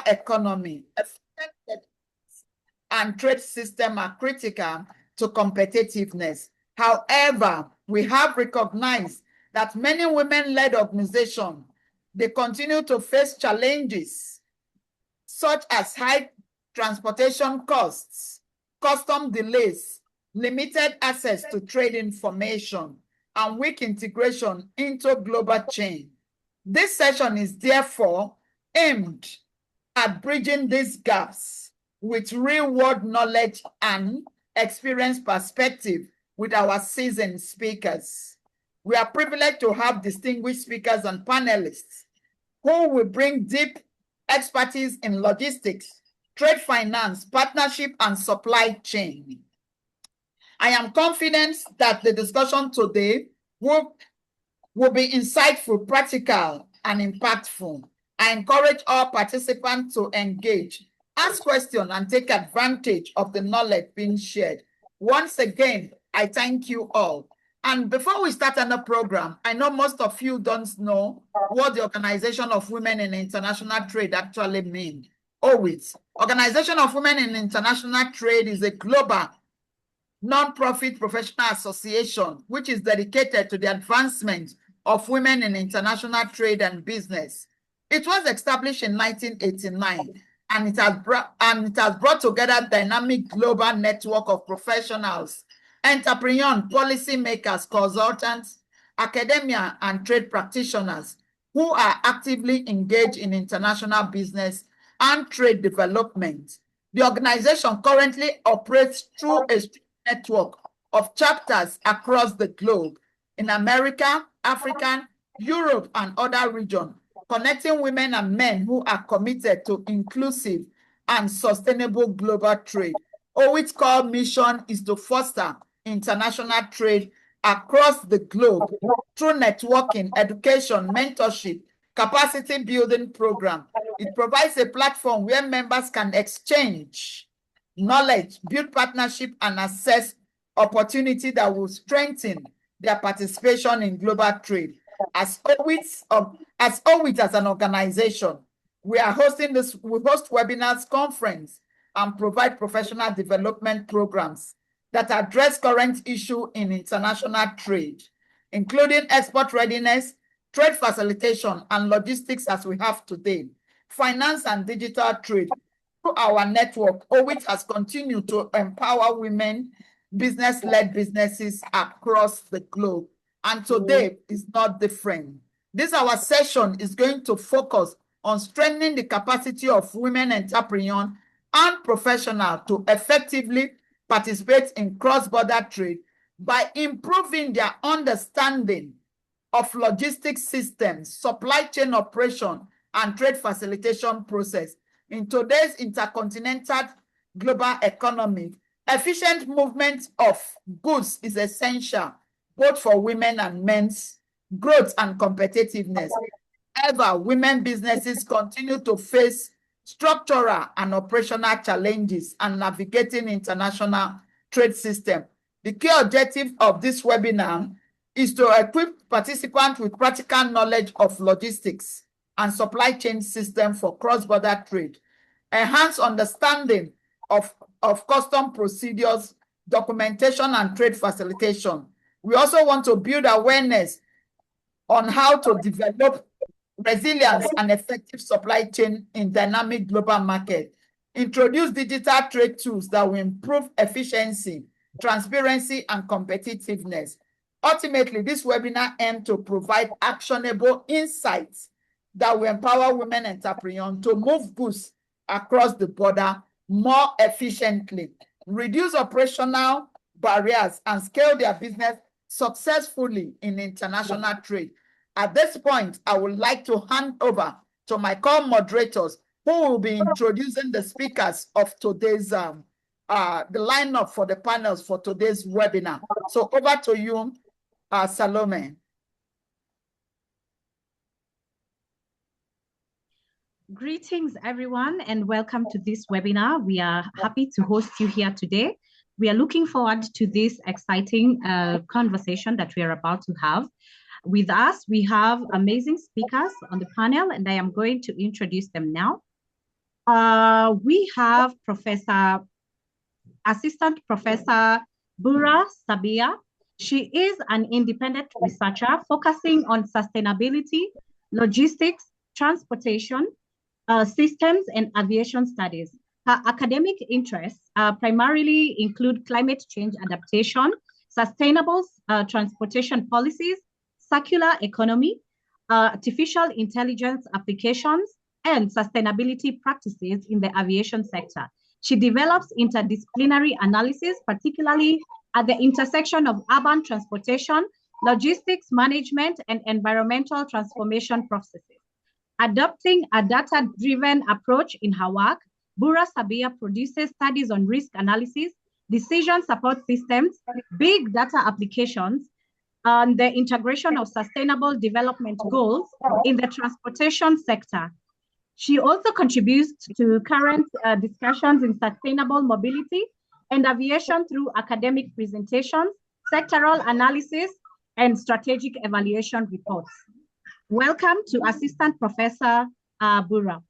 economy, and trade system are critical to competitiveness. However, we have recognized that many women-led organizations, they continue to face challenges such as high transportation costs, custom delays, limited access to trade information, and weak integration into global chain. This session is therefore aimed at bridging these gaps with real-world knowledge and experience perspective with our seasoned speakers. We are privileged to have distinguished speakers and panelists who will bring deep expertise in logistics, trade finance, partnership, and supply chain. I am confident that the discussion today will be insightful, practical, and impactful. I encourage all participants to engage, ask questions, and take advantage of the knowledge being shared. Once again, I thank you all. And before we start on the program, I know most of you don't know what the Organization of Women in International Trade actually means. OWIT. Organization of Women in International Trade is a global non-profit professional association which is dedicated to the advancement of women in international trade and business. It was established in 1989, and it has brought together a dynamic global network of professionals, entrepreneurs, policymakers, consultants, academia, and trade practitioners who are actively engaged in international business and trade development. The organization currently operates through a network of chapters across the globe in America, Africa, Europe, and other regions, connecting women and men who are committed to inclusive and sustainable global trade. OWIT's core mission is to foster international trade across the globe through networking, education, mentorship, capacity building program. It provides a platform where members can exchange knowledge, build partnership, and assess opportunity that will strengthen their participation in global trade. As OWIT as an organization, we host webinars, conference, and provide professional development programs that address current issues in international trade, including export readiness, trade facilitation, and logistics as we have today, finance and digital trade. Through our network, OWIT has continued to empower women, business-led businesses across the globe. And today is not different. This our session is going to focus on strengthening the capacity of women entrepreneurs and professionals to effectively participate in cross-border trade by improving their understanding of logistics systems, supply chain operation, and trade facilitation process. In today's intercontinental global economy, efficient movement of goods is essential both for women and men's growth and competitiveness. However, women businesses continue to face structural and operational challenges and navigating international trade system. The key objective of this webinar is to equip participants with practical knowledge of logistics and supply chain system for cross-border trade, enhance understanding of custom procedures, documentation, and trade facilitation. We also want to build awareness on how to develop resilience and effective supply chain in dynamic global market, introduce digital trade tools that will improve efficiency, transparency, and competitiveness. Ultimately, this webinar aims to provide actionable insights that will empower women entrepreneurs to move goods across the border more efficiently, reduce operational barriers, and scale their business successfully in international trade. At this point, I would like to hand over to my co-moderators who will be introducing the speakers of today's, the lineup for the panels for today's webinar. So over to you, Salome. Greetings, everyone, and welcome to this webinar. We are happy to host you here today. We are looking forward to this exciting conversation that we are about to have. With us, we have amazing speakers on the panel, and I am going to introduce them now. We have Assistant Professor Bura Sabia. She is an independent researcher focusing on sustainability, logistics, transportation, systems, and aviation studies. Her academic interests primarily include climate change adaptation, sustainable transportation policies, circular economy, artificial intelligence applications, and sustainability practices in the aviation sector. She develops interdisciplinary analysis, particularly at the intersection of urban transportation, logistics management, and environmental transformation processes. Adopting a data-driven approach in her work, Bura Sabia produces studies on risk analysis, decision support systems, big data applications, and the integration of sustainable development goals in the transportation sector. She also contributes to current discussions in sustainable mobility and aviation through academic presentations, sectoral analysis, and strategic evaluation reports. Welcome to Assistant Professor Bura.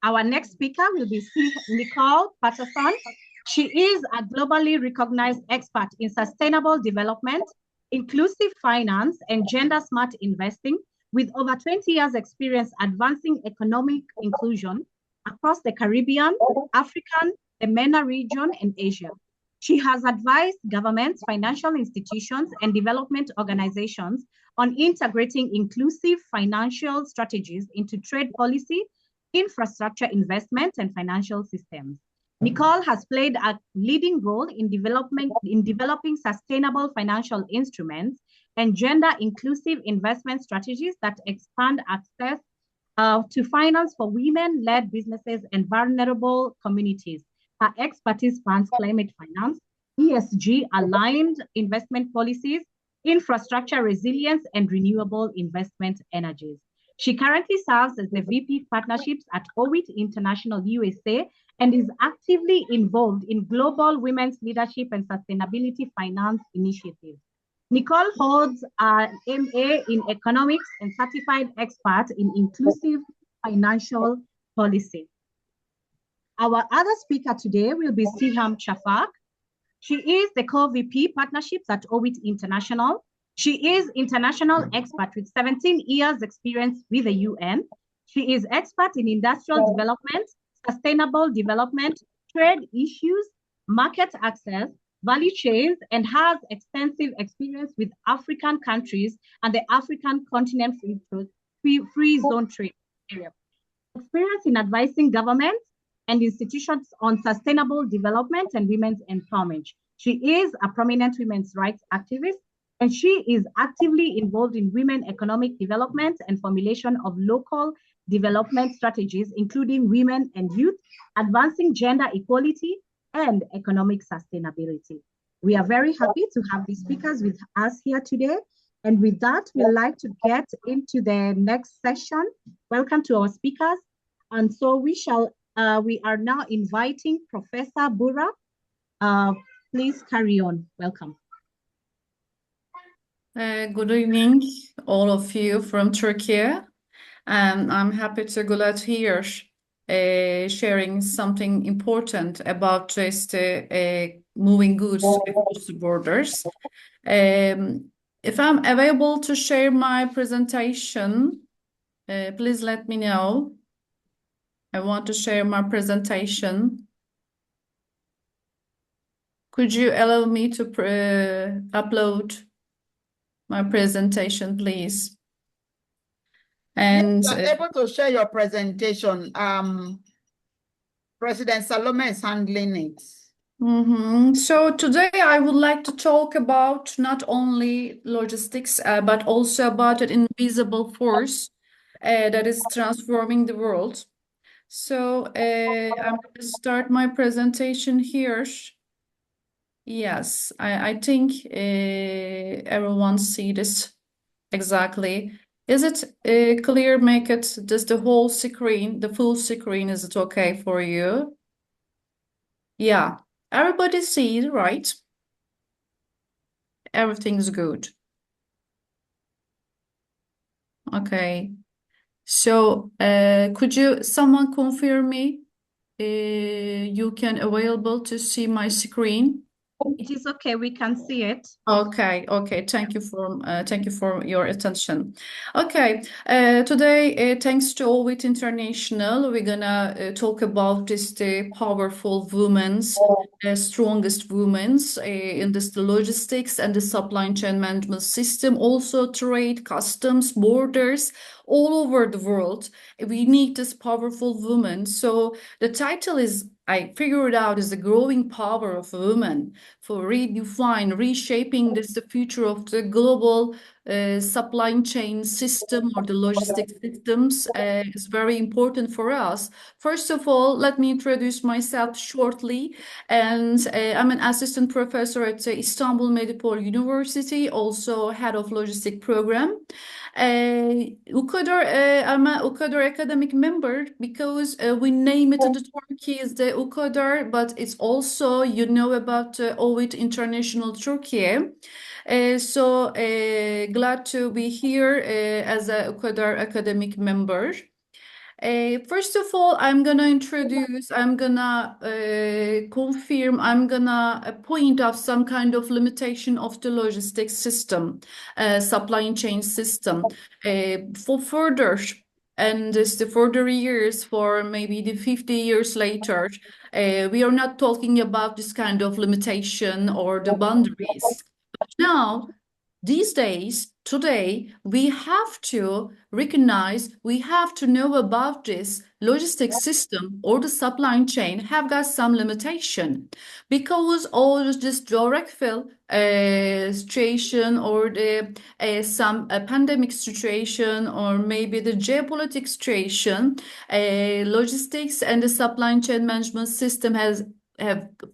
Our next speaker will be Nicole Patterson. She is a globally recognized expert in sustainable development, inclusive finance, and gender-smart investing, with over 20 years experience advancing economic inclusion across the Caribbean, African, the MENA region, and Asia. She has advised governments, financial institutions, and development organizations on integrating inclusive financial strategies into trade policy, infrastructure investment, and financial systems. Nicole has played a leading role in developing sustainable financial instruments and gender-inclusive investment strategies that expand access to finance for women-led businesses and vulnerable communities. Her expertise spans climate finance, ESG-aligned investment policies, infrastructure resilience, and renewable investment energies. She currently serves as the VP Partnerships at OWIT International USA and is actively involved in global women's leadership and sustainability finance initiatives. Nicole holds an MA in economics and certified expert in inclusive financial policy. Our other speaker today will be Siham Shafak. She is the co-VP Partnerships at OWIT International. She is international expert with 17 years experience with the UN. She is expert in industrial development, sustainable development, trade issues, market access, value chains, and has extensive experience with African countries and the African continent free zone trade area. Experience in advising governments and institutions on sustainable development and women's empowerment. She is a prominent women's rights activist, and she is actively involved in women economic development and formulation of local development strategies, including women and youth, advancing gender equality and economic sustainability. We are very happy to have these speakers with us here today. And with that, we'd like to get into the next session. Welcome to our speakers. And so we are now inviting Professor Bura. Please carry on. Welcome. Good evening, all of you from Turkey. And I'm happy to glad here sharing something important about just moving goods across the borders. If I'm available to share my presentation, please let me know. I want to share my presentation. Could you allow me to upload my presentation, please? And you're able to share your presentation. President Salome is handling it. So today I would like to talk about not only logistics, but also about an invisible force that is transforming the world. So I'm going to start my presentation here. Yes, I think everyone see this exactly. Is it clear? Make it just the whole screen, the full screen. Is it okay for you? Yeah, everybody sees, right? Everything's good. Okay. So could someone confirm me you can available to see my screen. It is okay. We can see it. Okay, okay. Thank you for your attention. Okay, today, thanks to OWIT International, we're gonna talk about this the powerful women's, strongest women's in this the logistics and the supply chain management system, also trade, customs, borders, all over the world. We need this powerful woman. So the title is, I figured out, is the growing power of women for redefine, reshaping this the future of the global supply chain system or the logistic systems is very important for us. First of all, let me introduce myself shortly. And I'm an assistant professor at the Istanbul Medipol University, also head of logistic program. I'm a UKADR academic member because we name it in the Turkey as the UKADR, but it's also, you know, about OWIT International Turkey. So glad to be here as a UKADR academic member. First of all, I'm gonna introduce, I'm gonna confirm, I'm gonna point out some kind of limitation of the logistics system, supply chain system. For further, and this the further years, for maybe the 50 years later, we are not talking about this kind of limitation or the boundaries. Now, these days, today, we have to recognize, we have to know about this logistics system or the supply chain have got some limitation because all this geographical situation or the some pandemic situation or maybe the geopolitical situation, logistics and the supply chain management system have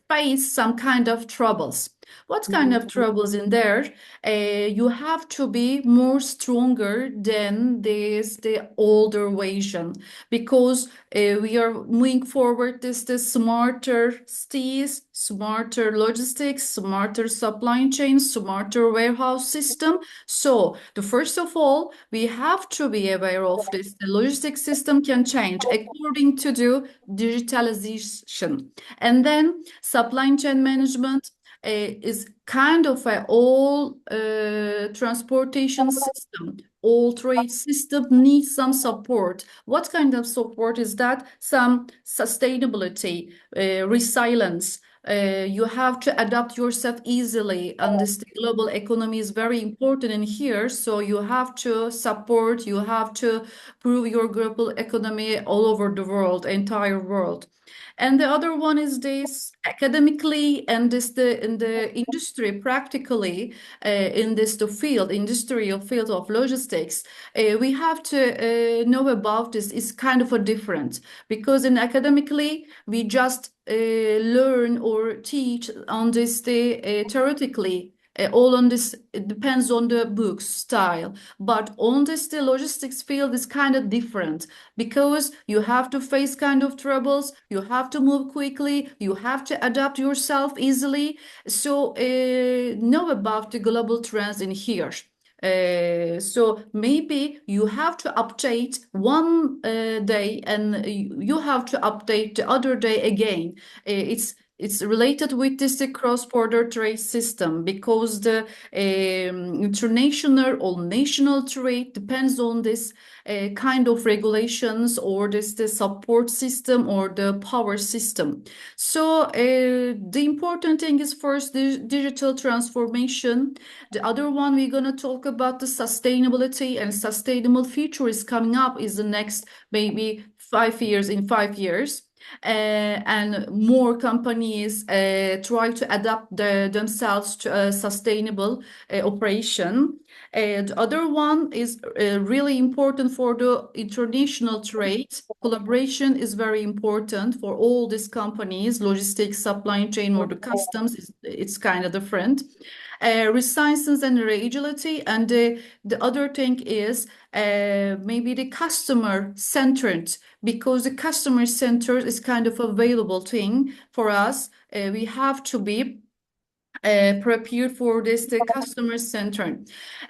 faced some kind of troubles. What kind of troubles in there? You have to be more stronger than the older version because we are moving forward this smarter cities, smarter logistics, smarter supply chain, smarter warehouse system. So the first of all, we have to be aware of this. The logistics system can change according to the digitalization. And then supply chain management is kind of a all transportation system. All trade system needs some support. What kind of support is that? Some sustainability, resilience. You have to adapt yourself easily, and this global economy is very important in here. So you have to support, you have to prove your global economy all over the world, entire world. And the other one is this academically and this in the industry practically in this the field industrial field of logistics. We have to know about this is kind of a different because in academically we just learn or teach on this theoretically. All on this, it depends on the book style, but on this the logistics field is kind of different because you have to face kind of troubles, you have to move quickly, you have to adapt yourself easily. So know about the global trends in here. So maybe you have to update one day and you have to update the other day again. It's related with this cross-border trade system because the international or national trade depends on this kind of regulations or this the support system or the power system. So the important thing is first the digital transformation. The other one we're gonna talk about the sustainability and sustainable future is coming up is the next maybe 5 years in 5 years. And more companies try to adapt themselves to a sustainable operation. The other one is really important for the international trade. Collaboration is very important for all these companies, logistics, supply chain, or the customs. It's kind of different. Resilience and agility, and the other thing is maybe the customer centered because the customer centered is kind of available thing for us. We have to be prepared for this the customer center.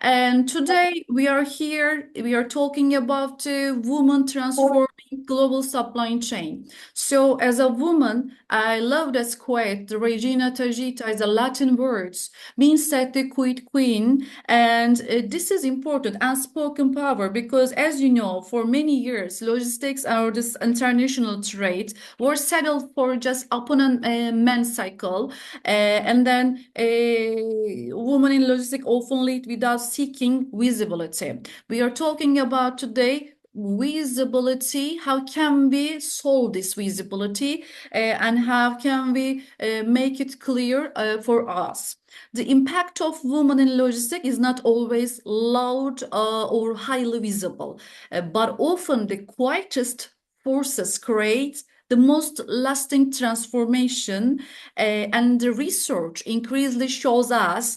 And today we are here, we are talking about women transforming global supply chain. So as a woman, I love this quote, the Regina Tagita is a Latin words, means that the queen. And this is important, unspoken power, because as you know, for many years, logistics or this international trade were settled for just upon a men's cycle. And then women in logistics often lead without seeking visibility. We are talking about today visibility. How can we solve this visibility and how can we make it clear for us? The impact of women in logistics is not always loud or highly visible, but often the quietest forces create the most lasting transformation, and the research increasingly shows us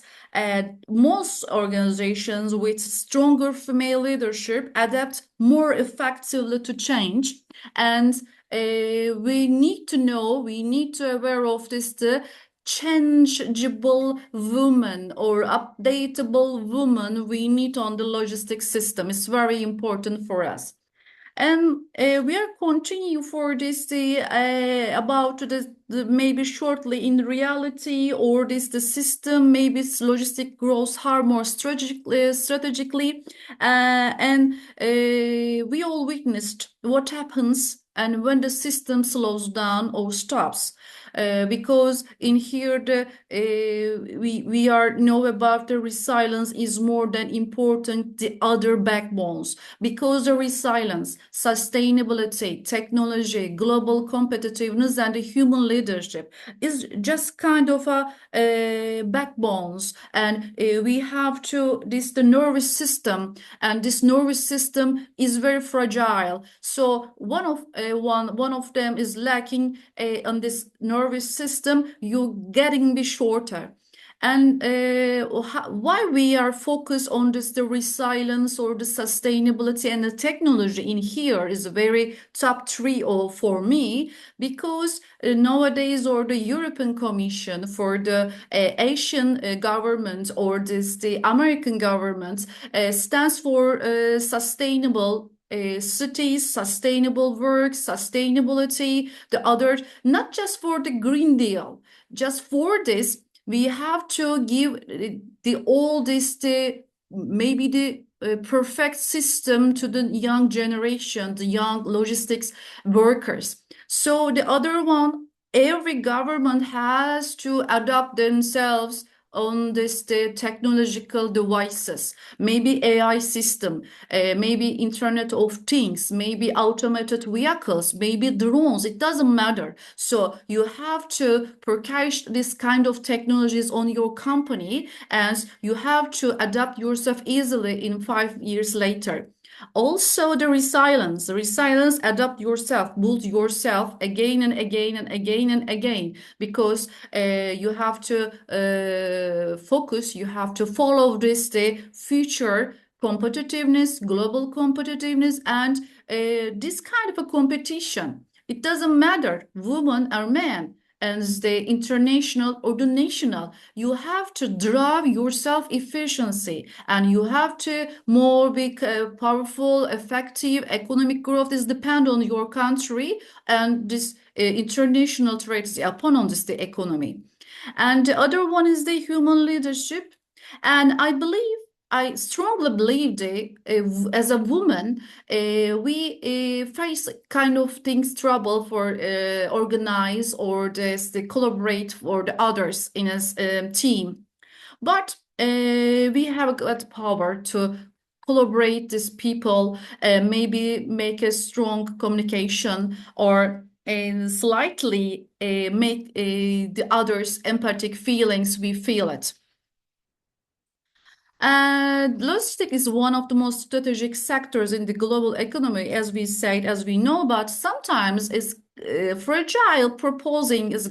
most organizations with stronger female leadership adapt more effectively to change. And we need to know, we need to aware of this, the changeable woman or updatable woman we need on the logistics system. It's very important for us. And we are continue for this about the maybe shortly in reality or this the system maybe it's logistic grows far more strategically, and we all witnessed what happens and when the system slows down or stops. Because in here we are know about the resilience is more than important the other backbones, because the resilience, sustainability, technology, global competitiveness, and the human leadership is just kind of a backbones. And we have to this the nervous system, and this nervous system is very fragile. So one of them is lacking on this nervous system, you're getting be shorter. And why we are focused on this the resilience or the sustainability and the technology in here is a very top three for me, because nowadays or the European Commission for the Asian government or this the American government stands for sustainable cities, sustainable work, sustainability, the other, not just for the Green Deal. Just for this, we have to give the all this the maybe the perfect system to the young generation, the young logistics workers. So the other one, every government has to adapt themselves on this the technological devices, maybe AI system, maybe Internet of Things, maybe automated vehicles, maybe drones, it doesn't matter. So you have to purchase this kind of technologies on your company, and you have to adapt yourself easily in 5 years later. Also the resilience, adapt yourself, build yourself again and again and again and again, because you have to focus, you have to follow this the future competitiveness, global competitiveness, and this kind of a competition. It doesn't matter, woman or man, and the international or the national, you have to drive yourself efficiency, and you have to more be powerful, effective. Economic growth is depend on your country, and this international trade is upon on this the economy. And the other one is the human leadership. And I strongly believe that as a woman, we face kind of things trouble for organize or the collaborate for the others in a team. But we have got power to collaborate these people, maybe make a strong communication or slightly make the others empathic feelings, we feel it. Logistics is one of the most strategic sectors in the global economy, as we said, as we know, but sometimes it's fragile proposing is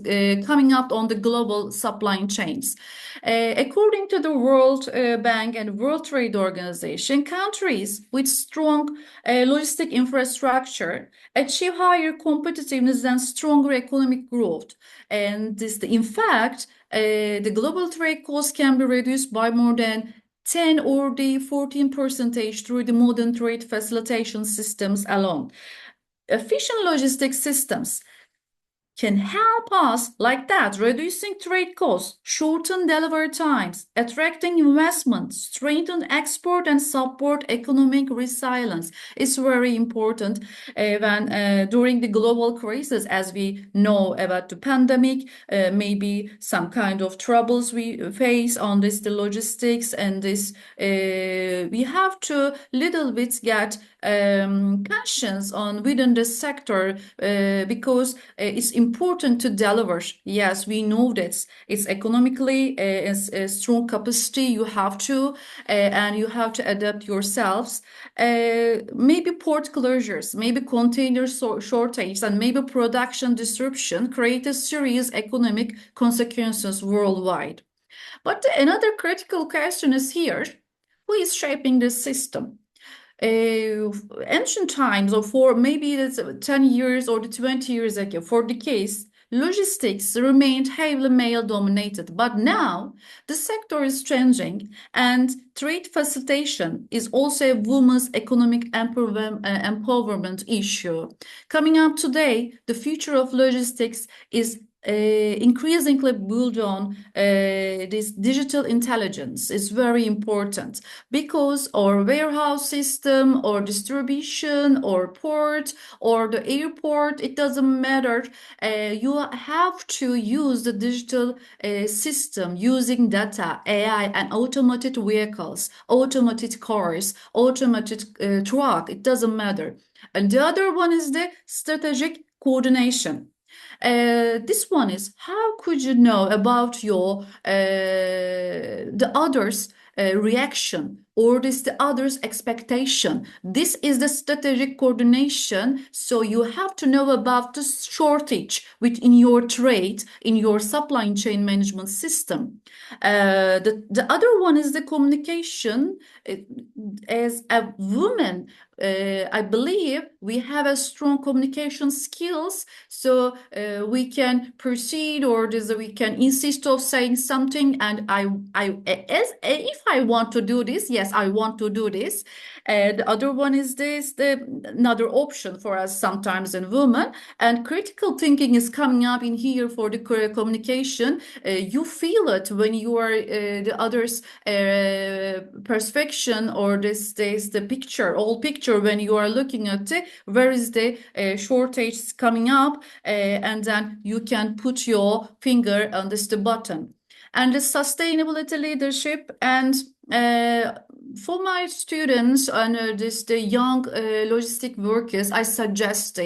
coming up on the global supply chains. According to the World Bank and World Trade Organization, countries with strong logistic infrastructure achieve higher competitiveness and stronger economic growth. And this, in fact, the global trade costs can be reduced by more than 10 or the 14% through the modern trade facilitation systems alone. Efficient logistics systems can help us like that, reducing trade costs, shorten delivery times, attracting investment, strengthen export and support economic resilience. It's very important when during the global crisis, as we know about the pandemic, maybe some kind of troubles we face on this, the logistics and this, we have to little bit get conscience on within the sector because it's important to deliver. Yes, we know that it's economically a strong capacity. You have to and you have to adapt yourselves. Maybe port closures, maybe container shortage, and maybe production disruption create a serious economic consequences worldwide. But another critical question is here: who is shaping this system? Ancient times, or for maybe that's 10 years or 20 years ago, for decades, logistics remained heavily male dominated. But now the sector is changing, and trade facilitation is also a women's economic empowerment issue. Coming up today, the future of logistics is increasingly built on this digital intelligence is very important, because our warehouse system or distribution or port or the airport, it doesn't matter. You have to use the digital system using data, AI, and automated vehicles, automated cars, automated truck. It doesn't matter. And the other one is the strategic coordination. This one is, how could you know about your the others' reaction, or this the others' expectation? This is the strategic coordination. So you have to know about the shortage within your trade, in your supply chain management system. The other one is the communication. As a woman, I believe we have a strong communication skills, so we can proceed, or we can insist of saying something, and if I want to do this, yes, I want to do this. The other one is another option for us sometimes in women, and critical thinking is coming up in here for the communication. You feel it when you are the others' perception, or the picture, all picture, when you are looking at it, where is the shortage coming up, and then you can put your finger on the button. And the sustainability leadership, and for my students and the young logistic workers, I suggest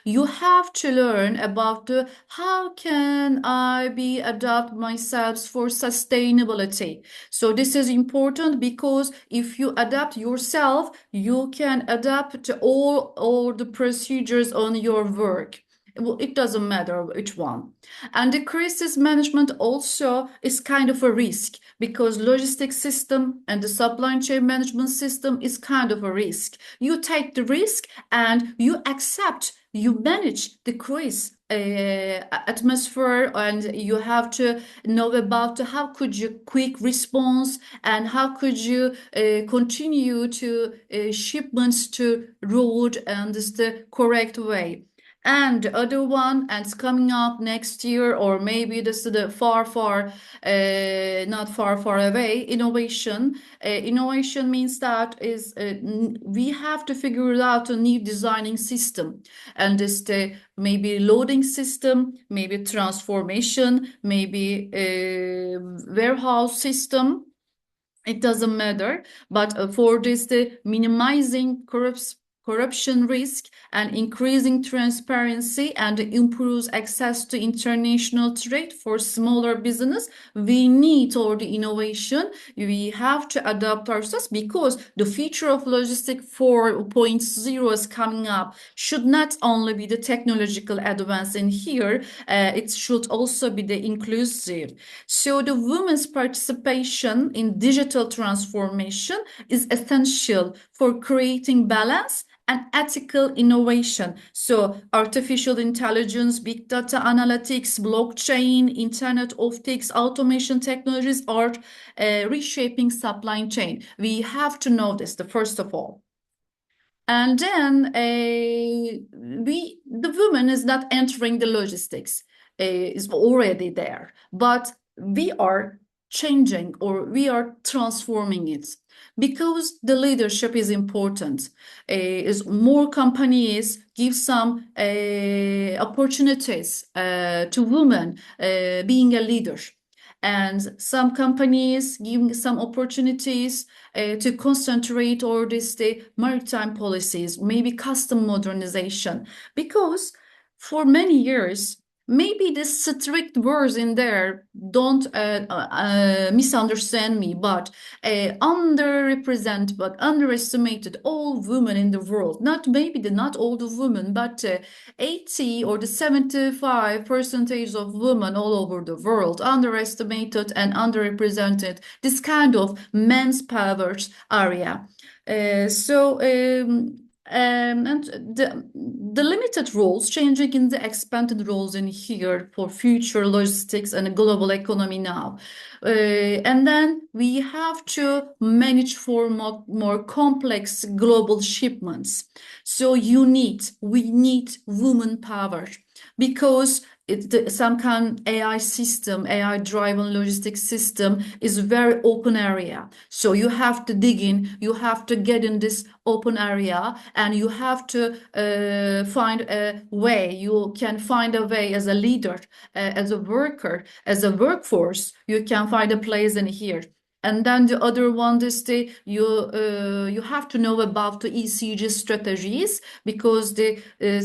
you have to learn about how can I adapt myself for sustainability. So this is important, because if you adapt yourself, you can adapt to all the procedures on your work. Well, it doesn't matter which one. And the crisis management also is kind of a risk, because logistics system and the supply chain management system is kind of a risk. You take the risk and you accept, you manage the crisis atmosphere, and you have to know about how could you quick response, and how could you continue to shipments to road, and this the correct way. And the other one, and it's coming up next year, or maybe this is the not far away, innovation. Innovation means that is we have to figure out a new designing system, and this the maybe loading system, maybe transformation, maybe warehouse system. It doesn't matter, but for this the minimizing corruption risk and increasing transparency, and improves access to international trade for smaller business, we need all the innovation. We have to adapt ourselves, because the future of logistics 4.0 is coming up. Should not only be the technological advance in here, it should also be the inclusive. So the women's participation in digital transformation is essential for creating balance and ethical innovation. So artificial intelligence, big data analytics, blockchain, Internet of Things, automation technologies are reshaping supply chain. We have to know this, the first of all. And then the woman is not entering the logistics, is already there, but we are changing or we are transforming it because the leadership is important. Is more companies give some opportunities to women being a leader. And some companies giving some opportunities to concentrate on the maritime policies, maybe custom modernization, because for many years, maybe the strict words in there don't misunderstand me, but underrepresent, but underestimated all women in the world. Not all the women, but 80 or the 75% of women all over the world underestimated and underrepresented this kind of men's power area. And the limited roles changing in the expanded roles in here for future logistics and a global economy now. And then we have to manage for more complex global shipments. So we need woman power because some kind of AI system, AI driven logistics system is very open area. So you have to dig in, you have to get in this open area, and you have to find a way. You can find a way as a leader, as a worker, as a workforce. You can find a place in here. And then the other one is you have to know about the ECG strategies because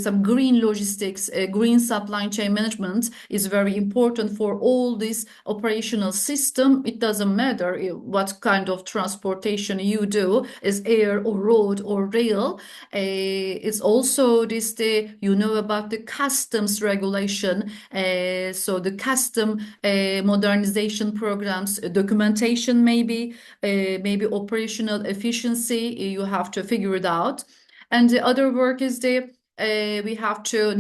some green logistics, green supply chain management is very important for all this operational system. It doesn't matter what kind of transportation you do, is air or road or rail. It's also about the customs regulation. So the custom modernization programs, documentation, maybe operational efficiency, you have to figure it out. And the other work is we have to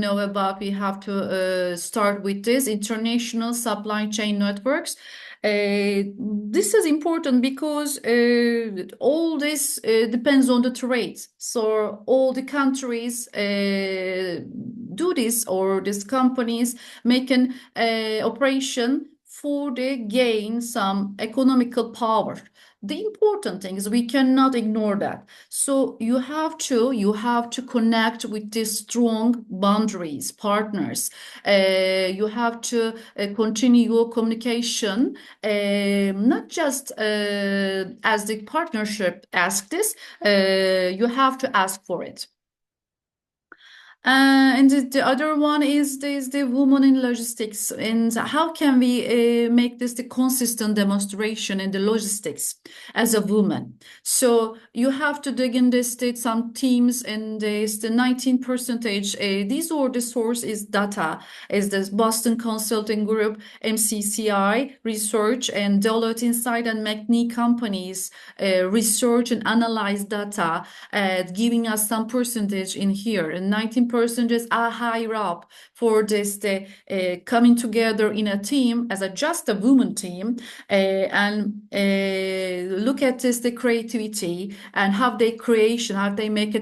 start with this international supply chain networks. This is important because all this depends on the trade. So all the countries do this, or these companies make an operation for the gain some economical power. The important thing is we cannot ignore that. So you have to connect with these strong boundaries, partners. You have to continue your communication, not just as the partnership asks this, you have to ask for it. And the other one is the woman in logistics, and how can we make this the consistent demonstration in the logistics as a woman? So you have to dig in this some teams, and it's the 19%. These are the source is data, is this Boston Consulting Group, MCCI research, and Deloitte Insight and McKinsey companies research and analyze data, giving us some percentage in here, and 19% are higher up for this coming together in a team as just a woman team, and look at this the creativity and how they make a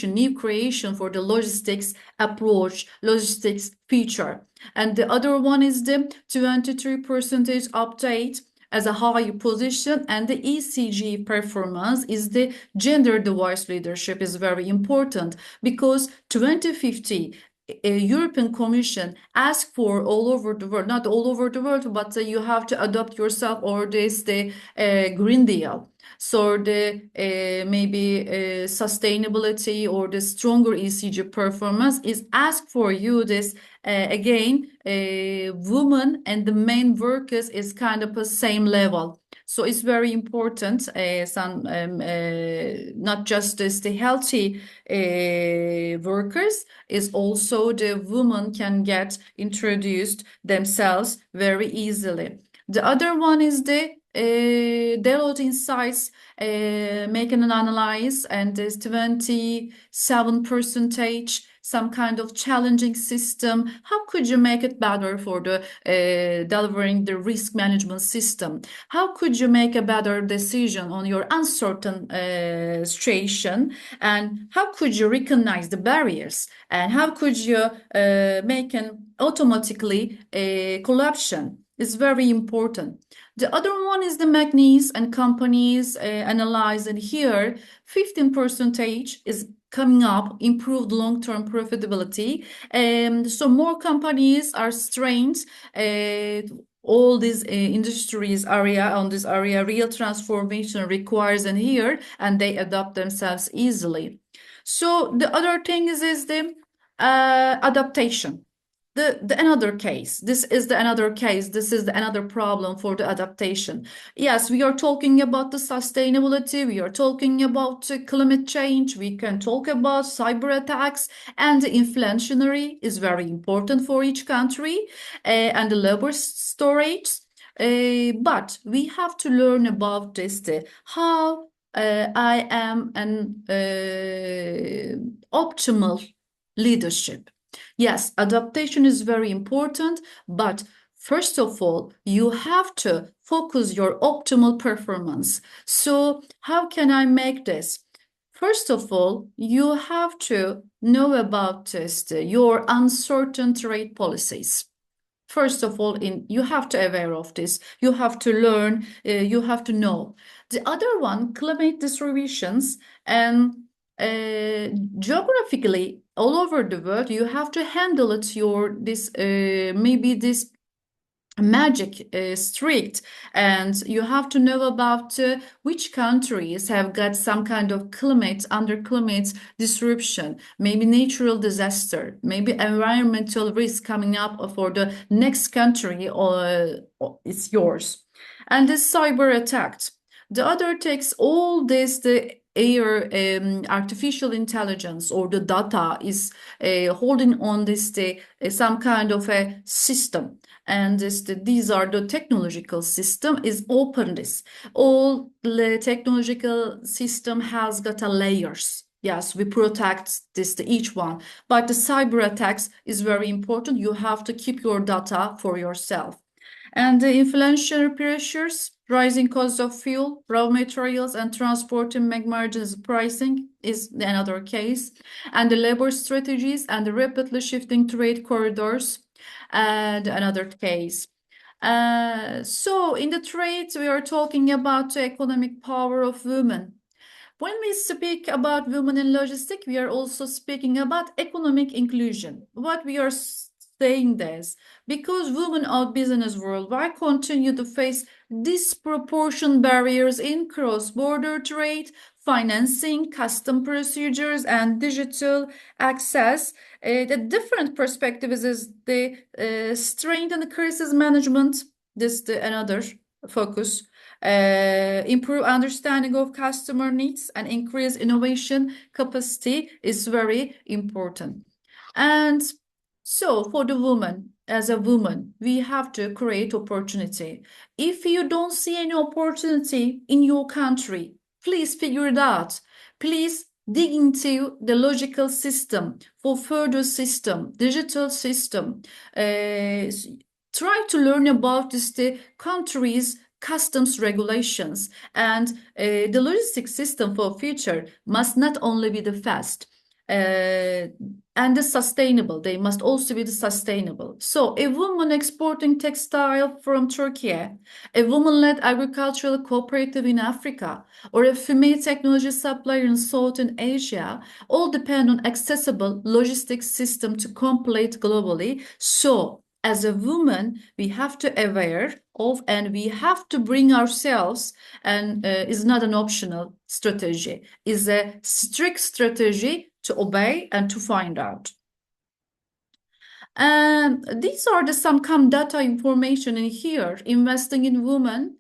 new creation for the logistics approach, logistics feature. And the other one is the 23% update as a higher position, and the ECG performance is the gender device leadership is very important because 2050 European Commission asked for all over the world, not all over the world, but you have to adopt yourself, or this the Green Deal. So the maybe sustainability or the stronger ECG performance is asked for you this again, women and the men workers is kind of the same level. So it's very important, not just the healthy workers, is also the women can get introduced themselves very easily. The other one is the Deloitte Insights making an analysis, and there's 27% some kind of challenging system. How could you make it better for the delivering the risk management system? How could you make a better decision on your uncertain situation? And how could you recognize the barriers? And how could you make an automatically collapsion? It's very important. The other one is the McNeese and companies analyzed, and here 15% is coming up, improved long-term profitability. So more companies are strained. All these industries area on this area, real transformation requires in here, and they adapt themselves easily. So the other thing is the adaptation. Another case. This is the another case. This is the another problem for the adaptation. Yes, we are talking about the sustainability. We are talking about climate change. We can talk about cyber attacks, and the inflationary is very important for each country, and the labor storage. But we have to learn about this, how I am an optimal leadership. Yes, adaptation is very important, but first of all, you have to focus your optimal performance. So how can I make this? First of all, you have to know about this, your uncertain trade policies. First of all, you have to aware of this. You have to learn. You have to know. The other one, climate distributions, and geographically all over the world, you have to handle it. Maybe this magic strict, and you have to know about which countries have got some kind of climate disruption, maybe natural disaster, maybe environmental risk coming up for the next country, or it's yours. And this cyber attack, the other takes all this, the artificial intelligence or the data is holding on this some kind of a system, and these are the technological system is open. This all the technological system has got a layers. Yes, we protect each one, but the cyber attacks is very important. You have to keep your data for yourself. And the inflationary pressures, rising costs of fuel, raw materials, and transporting make margins pricing is another case. And the labor strategies and the rapidly shifting trade corridors, and another case. So in the trade, we are talking about the economic power of women. When we speak about women in logistics, we are also speaking about economic inclusion. What we are saying this, because women out business worldwide continue to face disproportionate barriers in cross-border trade, financing, custom procedures, and digital access. The different perspectives is the strength and the crisis management. This the another focus. Improve understanding of customer needs and increase innovation capacity is very important. And so for the woman, as a woman, we have to create opportunity. If you don't see any opportunity in your country, please figure it out. Please dig into the logical system, for further system, digital system. Try to learn about the country's customs regulations, and the logistics system for future must not only be the fast and the sustainable, they must also be the sustainable. So a woman exporting textile from Turkey, a woman-led agricultural cooperative in Africa, or a female technology supplier in Southern Asia, all depend on accessible logistics system to compete globally. So as a woman, we have to aware of, and we have to bring ourselves, and is not an optional strategy, is a strict strategy to obey and to find out. And these are some data information in here. Investing in women,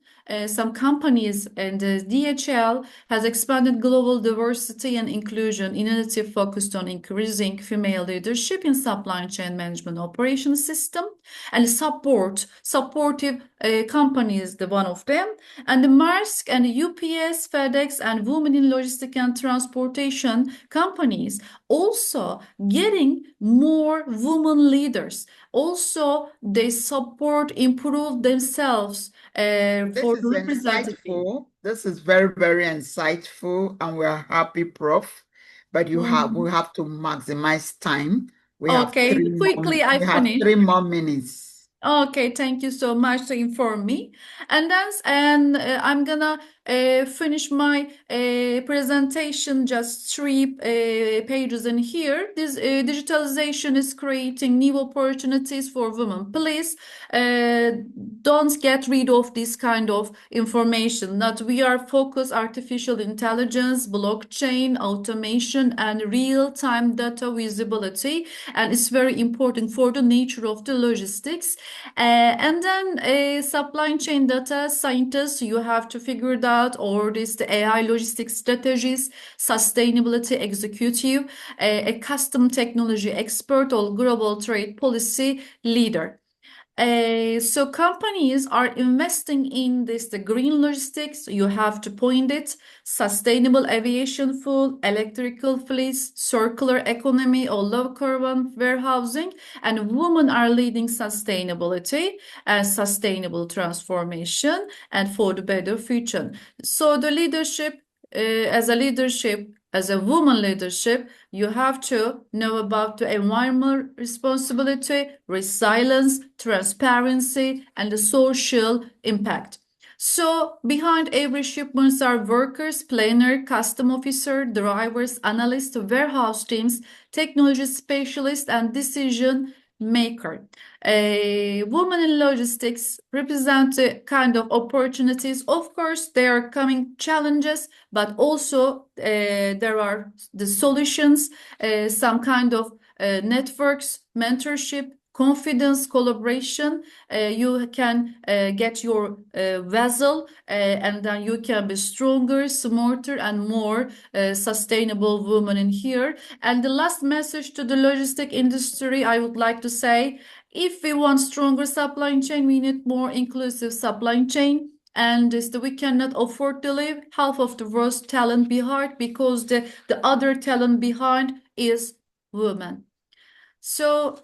some companies, and DHL has expanded global diversity and inclusion initiative focused on increasing female leadership in supply chain management operation system, and supportive companies, the one of them, and the Maersk and the UPS, FedEx, and women in logistic and transportation companies also getting more women leaders. Also, they support, improve themselves This for is the representative. insightful. This is very, very insightful, and we're happy, Prof. But we have to maximize time. We have Okay, quickly I finish. 3 more minutes. Okay, thank you so much to inform me. And then I'm gonna finish my presentation, just 3 pages in here. This digitalization is creating new opportunities for women. Please don't get rid of this kind of information. That we are focused artificial intelligence, blockchain, automation, and real-time data visibility. And it's very important for the nature of the logistics. And then supply chain data scientists, you have to figure it out, or this the AI logistics strategies, sustainability executive, a custom technology expert, or global trade policy leader. So companies are investing in the green logistics. You have to point it, sustainable aviation fuel, electrical fleets, circular economy, or low carbon warehousing. And women are leading sustainability and sustainable transformation and for the better future. So the leadership, as a woman leadership, you have to know about the environmental responsibility, resilience, transparency, and the social impact. So behind every shipment are workers, planner, custom officer, drivers, analysts, warehouse teams, technology specialists, and decision maker. Women in logistics represent a kind of opportunities. Of course, there are coming challenges, but also there are the solutions, some kind of networks, mentorship, confidence, collaboration. You can get your vessel, and then you can be stronger, smarter, and more sustainable woman in here. And the last message to the logistic industry, I would like to say, if we want stronger supply chain, we need more inclusive supply chain. And we cannot afford to leave half of the world's talent behind, because the other talent behind is women. So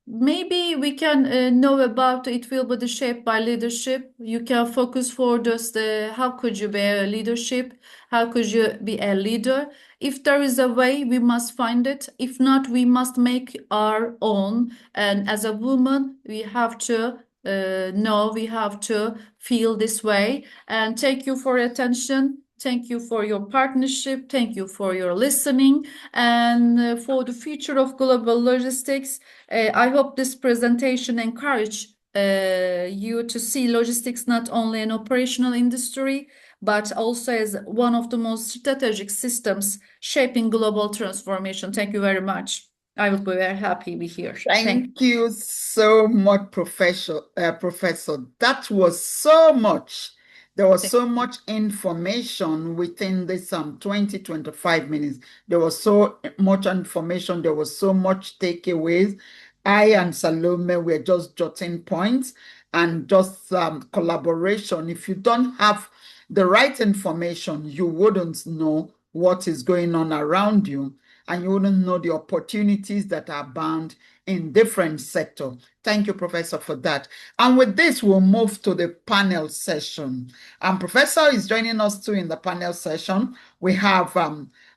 maybe we can know about it will be shaped by leadership. You can focus for just how could you be a leadership? How could you be a leader? If there is a way, we must find it. If not, we must make our own. And as a woman, we have to know, we have to feel this way. And thank you for your attention. Thank you for your partnership. Thank you for your listening. And for the future of global logistics, I hope this presentation encourage you to see logistics not only an operational industry, but also as one of the most strategic systems shaping global transformation. Thank you very much. I would be very happy to be here. Thank you so much, Professor. That was so much. There was so much information within this 20, 25 minutes. There was so much information. There was so much takeaways. I and Salome were just jotting points and just collaboration. If you don't have the right information, you wouldn't know what is going on around you, and you wouldn't know the opportunities that are bound in different sectors. Thank you, Professor, for that. And with this, we'll move to the panel session. Professor is joining us too in the panel session. We have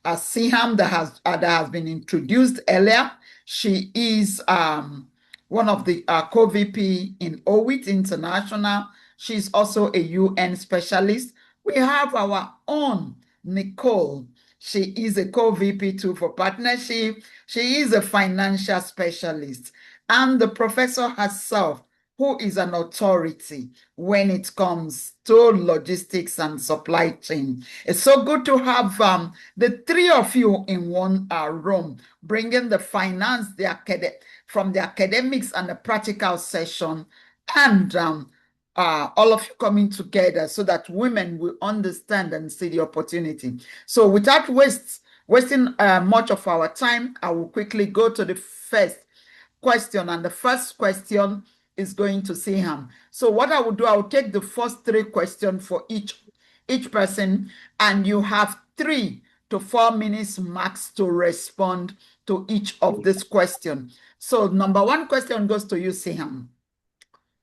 Siham that has been introduced earlier. She is one of the co-VP in OWIT International. She's also a UN specialist. We have our own Nicole. She is a co-VP too for partnership. She is a financial specialist. And the professor herself, who is an authority when it comes to logistics and supply chain. It's so good to have the three of you in one room, bringing the finance, from the academics and the practical session, and all of you coming together so that women will understand and see the opportunity. So without wasting much of our time, I will quickly go to the first question. And the first question is going to see him. So what I will do, I will take the first 3 questions for each person, and you have 3 to 4 minutes max to respond to each of these questions. So number 1 question goes to you, Siham.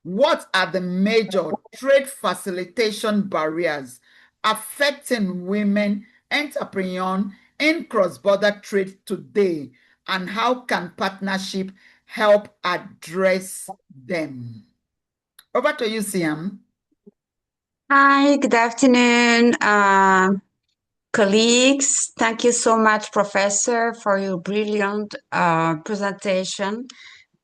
What are the major trade facilitation barriers affecting women entrepreneurs in cross-border trade today, and how can partnership help address them? Over to you, Siam. Hi, good afternoon, colleagues. Thank you so much, Professor, for your brilliant presentation.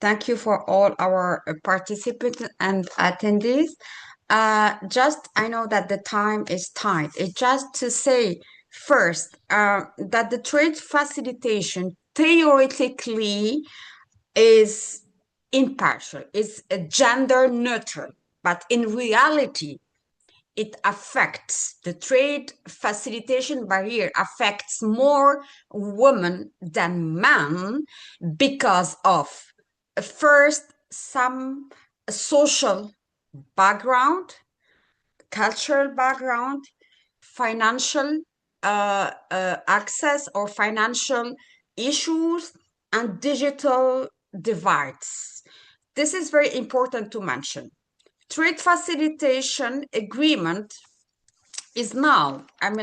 Thank you for all our participants and attendees. I know that the time is tight. It's just to say first that the trade facilitation theoretically is impartial, is gender neutral, but in reality, it affects the trade facilitation barrier affects more women than men because of first some social background, cultural background, financial access or financial issues, and digital divides. This is very important to mention. Trade facilitation agreement is now, we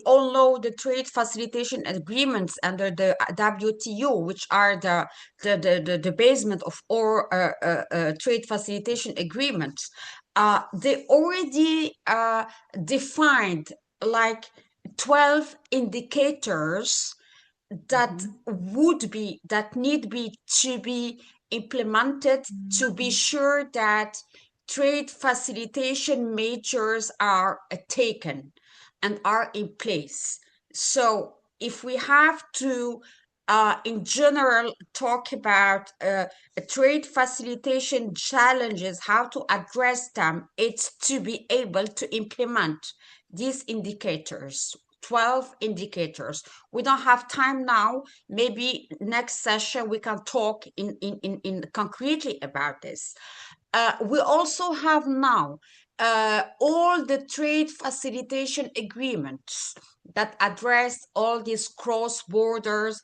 all know the trade facilitation agreements under the WTO, which are the basement of all trade facilitation agreements. They already defined like 12 indicators that need to be implemented to be sure that trade facilitation measures are taken and are in place. So if we have to in general talk about trade facilitation challenges, how to address them, it's to be able to implement these indicators. 12 indicators. We don't have time now. Maybe next session we can talk in concretely about this. We also have now all the trade facilitation agreements that address all these cross-borders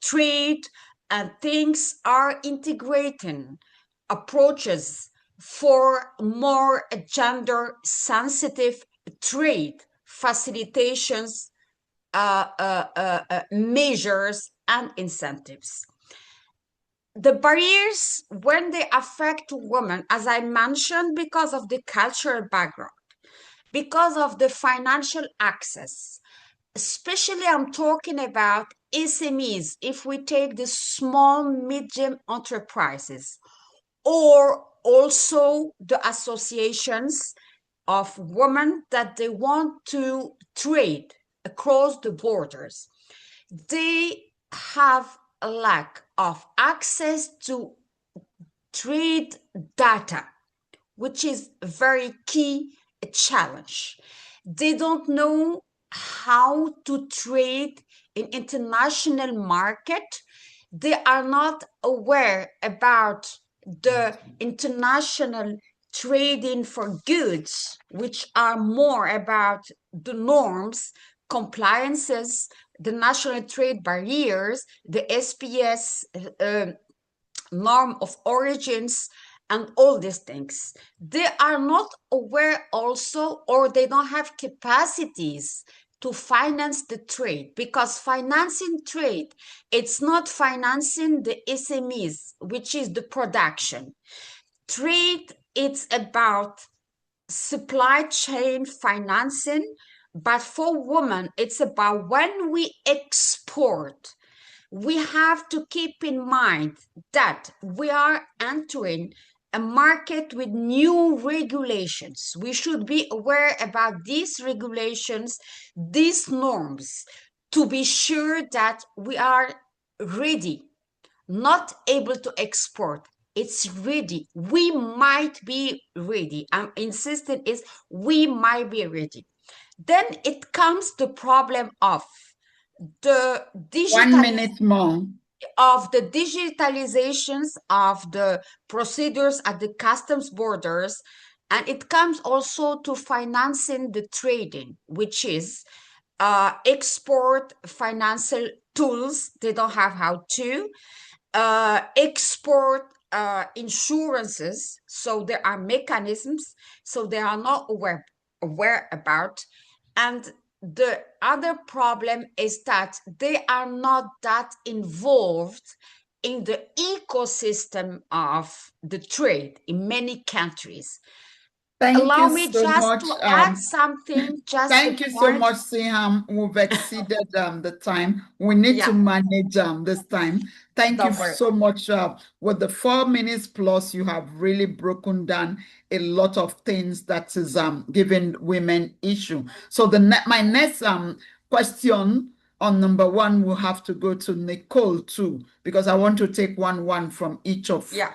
trade, and things are integrating approaches for more gender-sensitive trade facilitations, measures, and incentives. The barriers, when they affect women, as I mentioned, because of the cultural background, because of the financial access, especially I'm talking about SMEs, if we take the small, medium enterprises, or also the associations of women that they want to trade across the borders. They have a lack of access to trade data, which is a very key challenge. They don't know how to trade in international market. They are not aware about the international trading for goods, which are more about the norms, compliances, the national trade barriers, the SPS norm of origins, and all these things. They are not aware also, or they don't have capacities to finance the trade, because financing trade, it's not financing the SMEs, which is the production. Trade, it's about supply chain financing, but for women, it's about when we export, we have to keep in mind that we are entering a market with new regulations. We should be aware about these regulations, these norms, to be sure that we are ready, not able to export. It's ready. We might be ready. I'm insisting is we might be ready. Then it comes the problem of the digital. 1 minute more. of the digitalizations of the procedures at the customs borders, and it comes also to financing the trading, which is export financial tools. They don't have how to export insurances, so there are mechanisms, so they are not aware about. And the other problem is that they are not that involved in the ecosystem of the trade in many countries. Thank Allow you me so just much. to add something, just a Thank you so point. much, Siham. We've exceeded the time. We need to Yeah, manage this time. Thank you don't worry. so much. With the 4 minutes plus, you have really broken down a lot of things that is giving women issue. So my next question on number one will have to go to Nicole too, because I want to take one from each of Yeah.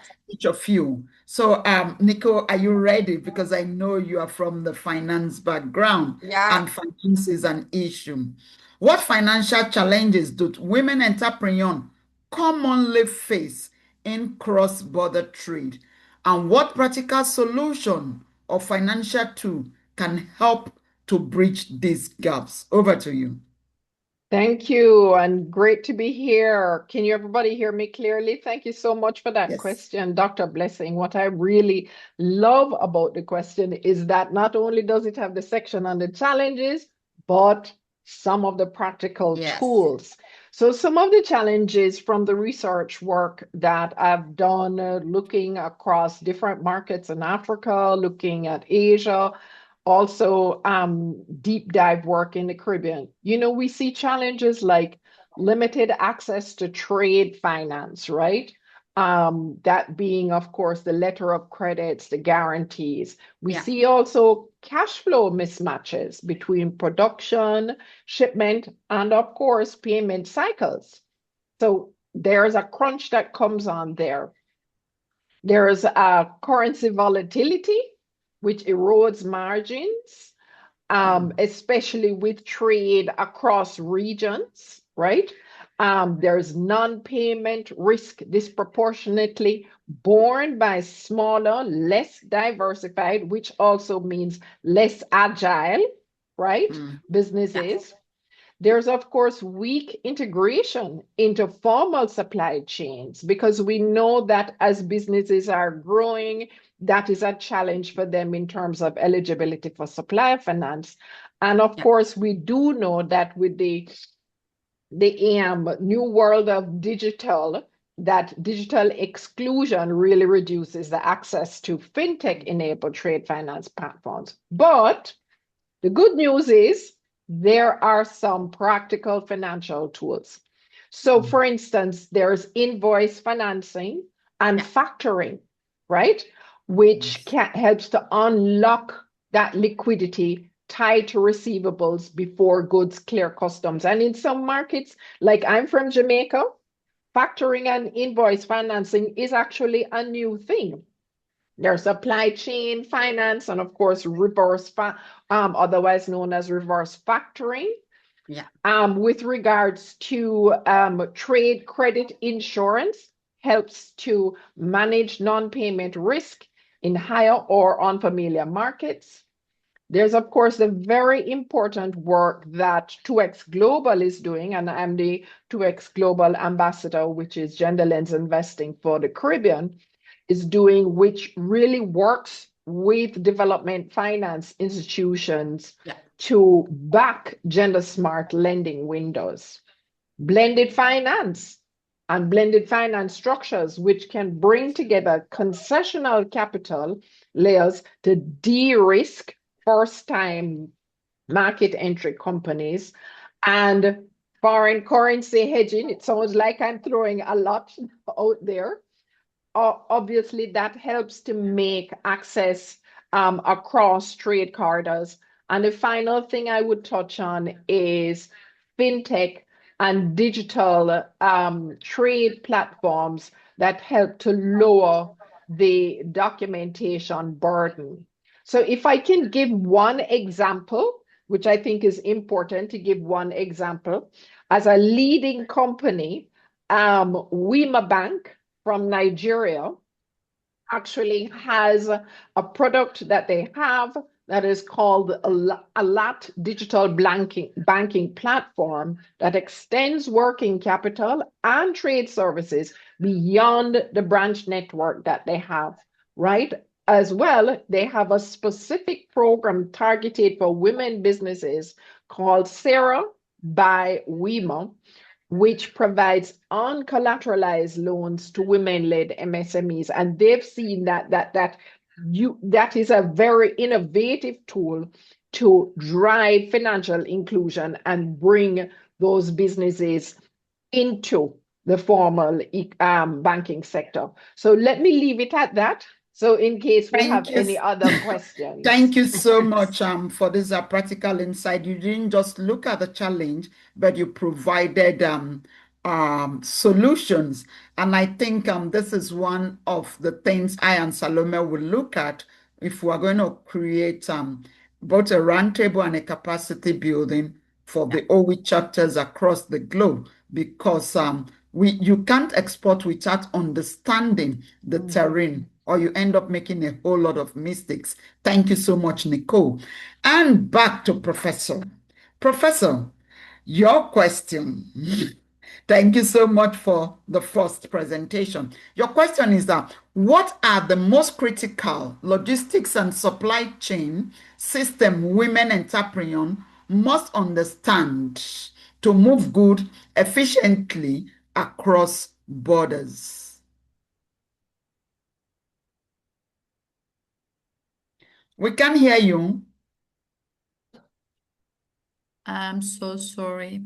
you. So, Nico, are you ready? Because I know you are from the finance background Yeah. and finance is an issue. What financial challenges do women entrepreneurs commonly face in cross-border trade? And what practical solution or financial tool can help to bridge these gaps? Over to you. Thank you, and great to be here. Can you everybody hear me clearly? Thank you so much for that Yes. question, Dr. Blessing. What I really love about the question is that not only does it have the section on the challenges, but some of the practical Yes. tools. So some of the challenges from the research work that I've done, looking across different markets in Africa, looking at Asia, also deep dive work in the Caribbean. You know, we see challenges like limited access to trade finance, right? That being, of course, the letter of credits, the guarantees. We Yeah. see also cash flow mismatches between production, shipment, and of course, payment cycles. So there's a crunch that comes on there. There's a currency volatility, which erodes margins, especially with trade across regions, right? There's non-payment risk disproportionately borne by smaller, less diversified, which also means less agile, right? Businesses. There's, of course, weak integration into formal supply chains because we know that as businesses are growing, that is a challenge for them in terms of eligibility for supply finance. And of course, we do know that with the new world of digital, that digital exclusion really reduces the access to fintech-enabled trade finance platforms. But the good news is there are some practical financial tools. So for instance, there's invoice financing and factoring, right? Which helps to unlock that liquidity tied to receivables before goods clear customs. And in some markets, like I'm from Jamaica, factoring and invoice financing is actually a new thing. There's supply chain finance and of course otherwise known as reverse factoring. Yeah. With regards to trade credit insurance, helps to manage non-payment risk in higher or unfamiliar markets. There's of course the very important work that 2X Global is doing, and I'm the 2X Global ambassador, which is Gender Lens Investing for the Caribbean, is doing, which really works with development finance institutions to back gender smart lending windows. Blended finance and blended finance structures, which can bring together concessional capital layers to de-risk first-time market entry companies and foreign currency hedging. It sounds like I'm throwing a lot out there. Obviously, that helps to make access across trade corridors. And the final thing I would touch on is fintech and digital trade platforms that help to lower the documentation burden. So if I can give one example, which I think is important to give one example, as a leading company, Wema Bank from Nigeria actually has a product that they have that is called ALAT Digital Banking Platform that extends working capital and trade services beyond the branch network that they have, right? As well, they have a specific program targeted for women businesses called Sarah by Wema, which provides uncollateralized loans to women-led MSMEs. And they've seen that is a very innovative tool to drive financial inclusion and bring those businesses into the formal banking sector. So let me leave it at that. So in case we have any other questions. Thank you so much for this practical insight. You didn't just look at the challenge, but you provided solutions. And I think this is one of the things I and Salome will look at if we're going to create both a roundtable and a capacity building for the OWIT chapters across the globe, because you can't export without understanding the terrain, or you end up making a whole lot of mistakes. Thank you so much, Nicole. And back to Professor. Professor, your question. Thank you so much for the first presentation. Your question is that what are the most critical logistics and supply chain system women entrepreneurs must understand to move goods efficiently across borders? We can hear you. I'm so sorry.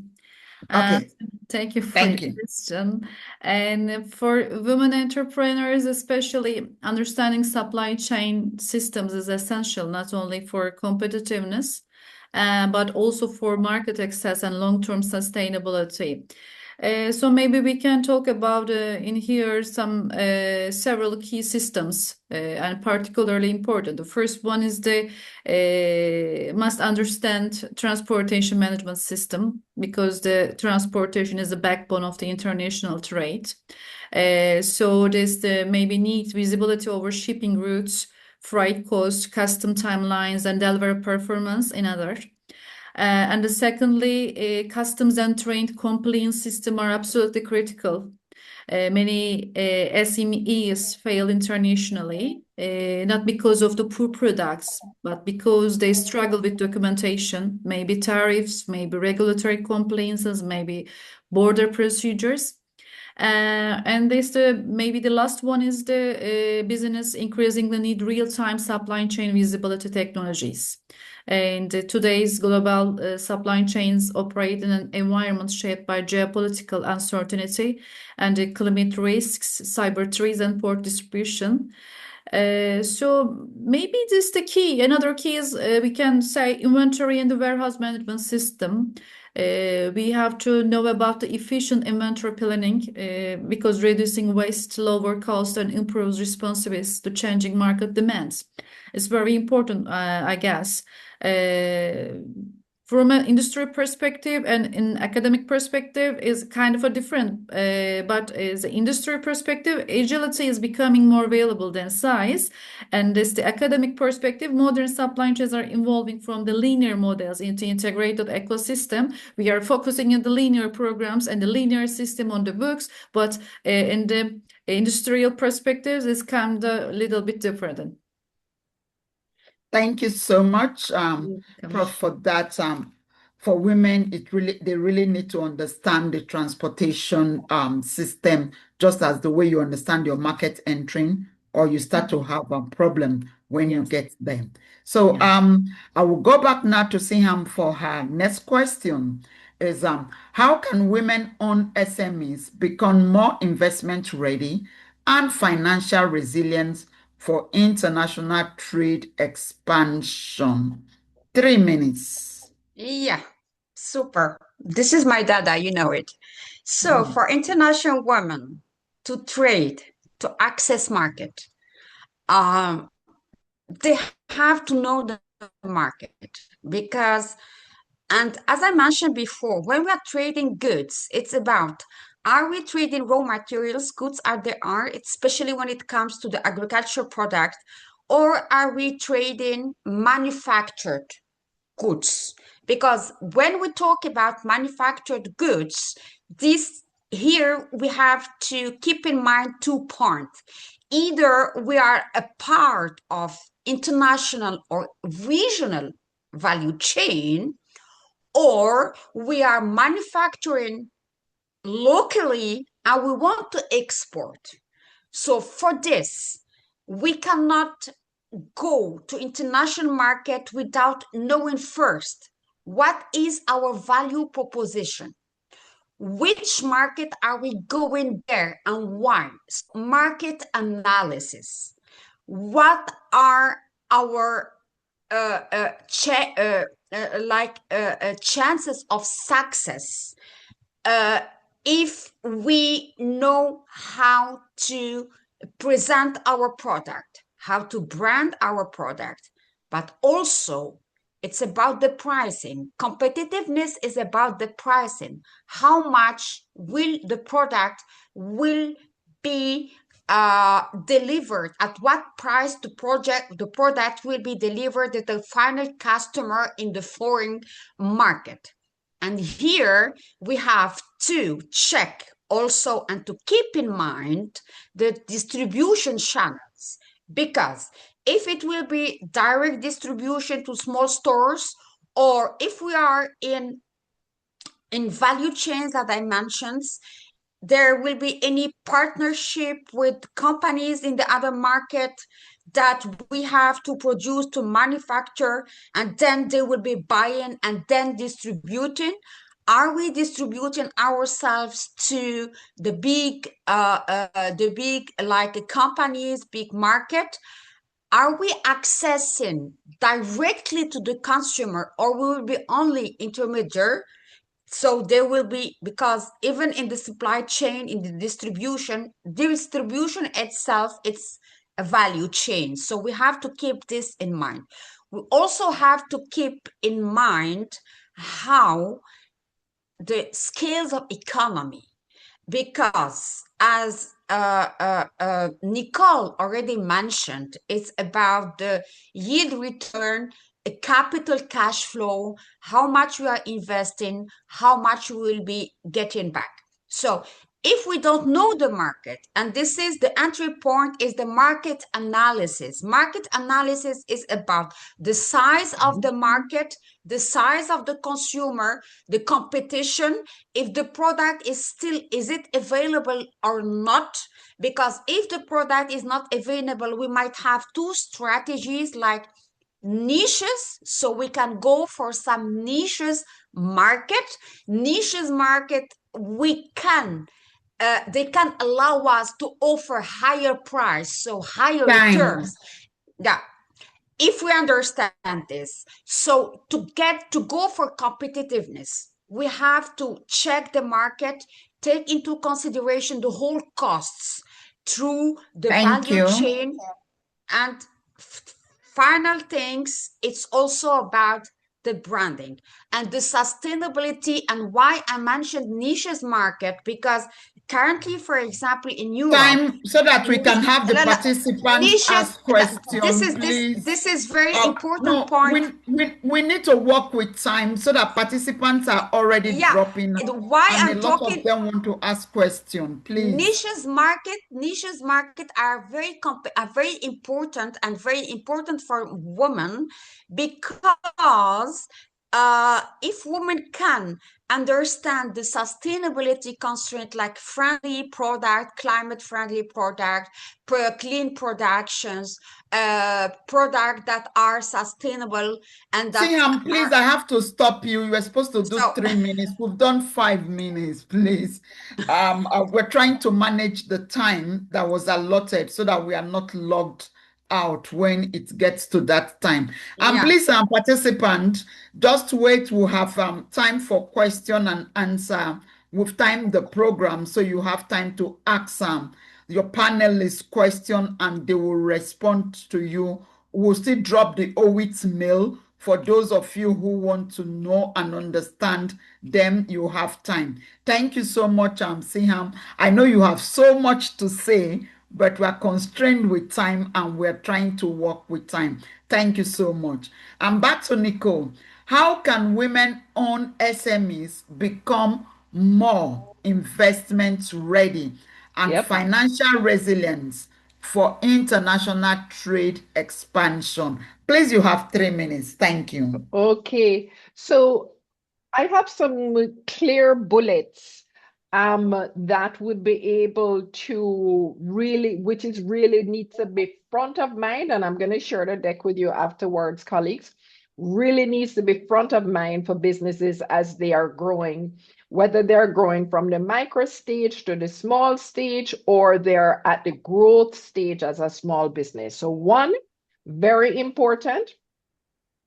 Okay. Thank you for Thank your you. question. And for women entrepreneurs, especially understanding supply chain systems is essential, not only for competitiveness, but also for market access and long-term sustainability. So maybe we can talk about in here some several key systems and particularly important. The first one is the must understand transportation management system, because the transportation is the backbone of the international trade. So there's the maybe need visibility over shipping routes, freight costs, custom timelines, and delivery performance in other. And secondly, customs and trade compliance system are absolutely critical. Many SMEs fail internationally, not because of the poor products, but because they struggle with documentation, maybe tariffs, maybe regulatory compliances, maybe border procedures. And this maybe the last one is the business increasingly need real-time supply chain visibility technologies. And today's global supply chains operate in an environment shaped by geopolitical uncertainty and climate risks, cyber threats, and port distribution. So maybe this is the key. Another key is we can say inventory and the warehouse management system. We have to know about the efficient inventory planning because reducing waste, lower cost, and improves responsiveness to changing market demands. It's very important, I guess. From an industry perspective and in academic perspective is kind of a different, but as an industry perspective, agility is becoming more available than size. And as the academic perspective, modern supply chains are evolving from the linear models into integrated ecosystem. We are focusing on the linear programs and the linear system on the books, but in the industrial perspectives, it's kind of a little bit different. Thank you so much, Prof, for that. For women, they really need to understand the transportation system, just as the way you understand your market entering, or you start to have a problem when you get there. So I will go back now to Siham for her next question. Is how can women-owned SMEs become more investment ready and financial resilience for international trade expansion? 3 minutes. Yeah, super. This is my dada, you know it. So for international women to trade, to access market, they have to know the market because, and as I mentioned before, when we are trading goods, it's about Are we trading raw materials, goods are there are, especially when it comes to the agricultural product, or are we trading manufactured goods? Because when we talk about manufactured goods, here we have to keep in mind 2 points. Either we are a part of international or regional value chain, or we are manufacturing locally and we want to export. So for this, we cannot go to international market without knowing first what is our value proposition. Which market are we going there and why? So market analysis. What are our chances of success if we know how to present our product, how to brand our product, but also it's about the pricing. Competitiveness is about the pricing. How much will the product will be delivered, at what price the product will be delivered to the final customer in the foreign market. And here we have to check also and to keep in mind the distribution channels, because if it will be direct distribution to small stores, or if we are in value chains that I mentioned, there will be any partnership with companies in the other market that we have to produce, to manufacture, and then they will be buying and then distributing. Are we distributing ourselves to the big like companies, big market? Are we accessing directly to the consumer, or we will be only intermediary? So there will be, because even in the supply chain, in the distribution itself, it's a value chain. So we have to keep this in mind. We also have to keep in mind how the scales of economy, because as Nicole already mentioned, it's about the yield return, a capital cash flow, how much we are investing, how much we will be getting back. So if we don't know the market, and this is the entry point, is the market analysis. Market analysis is about the size of the market, the size of the consumer, the competition, if the product is it available or not? Because if the product is not available, we might have 2 strategies, like niches. So we can go for some niches market. We can they can allow us to offer higher price, so higher returns. Yeah, if we understand this. So to go for competitiveness, we have to check the market, take into consideration the whole costs through the value chain. And final things, it's also about the branding and the sustainability. And why I mentioned niches market, because currently, for example, in Europe, so that we can have the participants ask questions, please. This is very important point. We need to work with time so that participants are already dropping. Why and I'm a lot talking, of them want to ask questions, please. Niches market are very important, and very important for women, because if women can understand the sustainability constraint, like friendly product, climate friendly product, clean productions, product that are sustainable, and that Siham, please, I have to stop you. You were supposed to do 3 minutes. We've done 5 minutes, please. We're trying to manage the time that was allotted so that we are not logged out when it gets to that time. And please, participant, just wait. We'll have time for question and answer. We've timed the program, so you have time to ask your panelists question, and they will respond to you. We'll still drop the OWIT mail For those of you who want to know and understand them, you have time. Thank you so much, Siham. I know you have so much to say, but we are constrained with time and we're trying to work with time. Thank you so much. And back to Nicole. How can women-owned SMEs become more investment ready and Yep. financial resilience for international trade expansion? Please, you have 3 minutes. Thank you. Okay. So I have some clear bullets that would be able to really, which is really needs to be front of mind, and I'm going to share the deck with you afterwards, colleagues. Really needs to be front of mind for businesses as they are growing, whether they're growing from the micro stage to the small stage, or they're at the growth stage as a small business. So one, very important,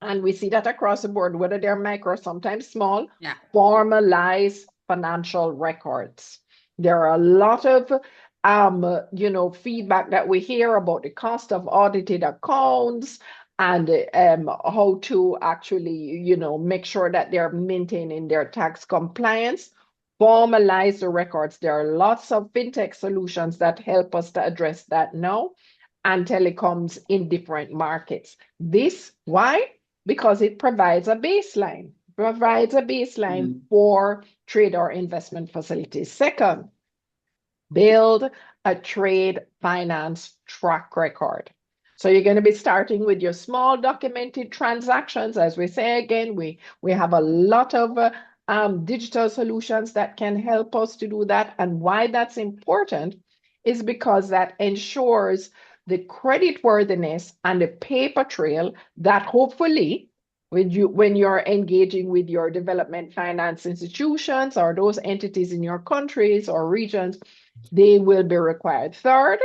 and we see that across the board, whether they're micro, sometimes small, Yeah. formalize financial records. There are a lot of feedback that we hear about the cost of audited accounts and how to actually, make sure that they're maintaining their tax compliance. Formalize the records. There are lots of fintech solutions that help us to address that now, and telecoms in different markets. This, why? Because it provides a baseline, for trade or investment facilities. Second, build a trade finance track record. So you're going to be starting with your small documented transactions. As we say again, we have a lot of digital solutions that can help us to do that. And why that's important is because that ensures the creditworthiness and the paper trail that hopefully when you're engaging with your development finance institutions or those entities in your countries or regions, they will be required. Third,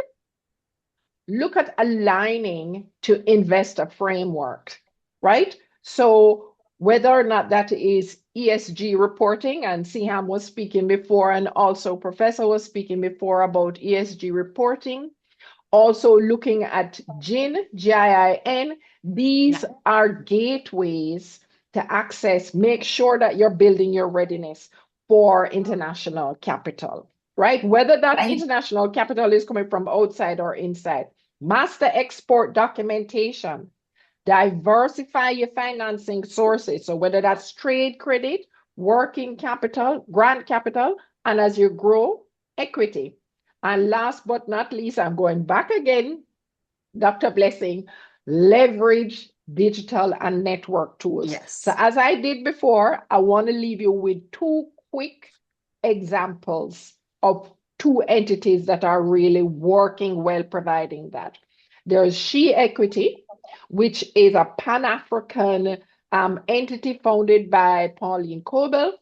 look at aligning to investor framework, right? So whether or not that is ESG reporting, and Siham was speaking before, and also Professor was speaking before about ESG reporting. Also looking at GIN, GIIN, these are gateways to access, make sure that you're building your readiness for international capital, right? Whether that international capital is coming from outside or inside. Master export documentation, diversify your financing sources. So whether that's trade credit, working capital, grant capital, and as you grow, equity. And last but not least, I'm going back again, Dr. Blessing, leverage digital and network tools. Yes. So as I did before, I want to leave you with 2 quick examples of 2 entities that are really working well providing that. There's She Equity, which is a Pan-African entity founded by Pauline Kobel.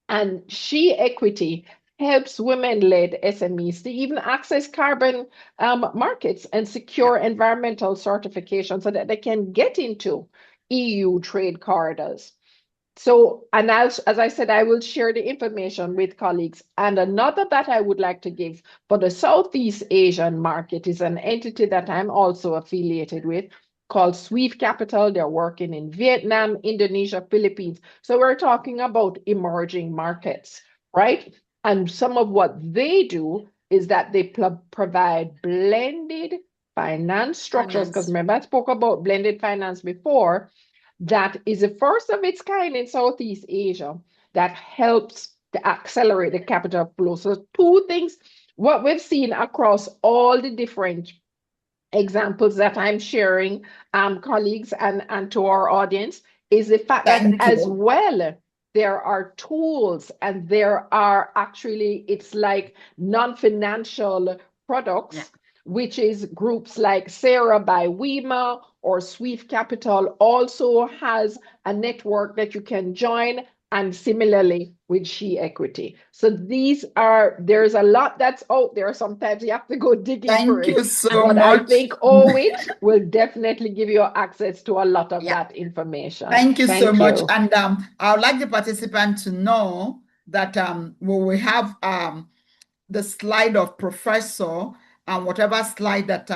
And She Equity helps women-led SMEs to even access carbon markets and secure environmental certification so that they can get into EU trade corridors. So, and as I said, I will share the information with colleagues. And another that I would like to give for the Southeast Asian market is an entity that I'm also affiliated with called Swift Capital. They're working in Vietnam, Indonesia, Philippines. So we're talking about emerging markets, right? And some of what they do is that they provide blended finance structures, because remember I spoke about blended finance before. That is the first of its kind in Southeast Asia that helps to accelerate the capital flow. So 2 things, what we've seen across all the different examples that I'm sharing, colleagues and to our audience, is the fact that as well, there are tools and there are actually, it's like non-financial products, which is groups like Sarah by WEMA or Swift Capital also has a network that you can join, and similarly with She Equity. So there's a lot that's out there. Sometimes you have to go digging for it. Thank you so but much. I think OWIT will definitely give you access to a lot of that information. Thank you so much. You. And I would like the participant to know that we have the slide of Professor and whatever slide that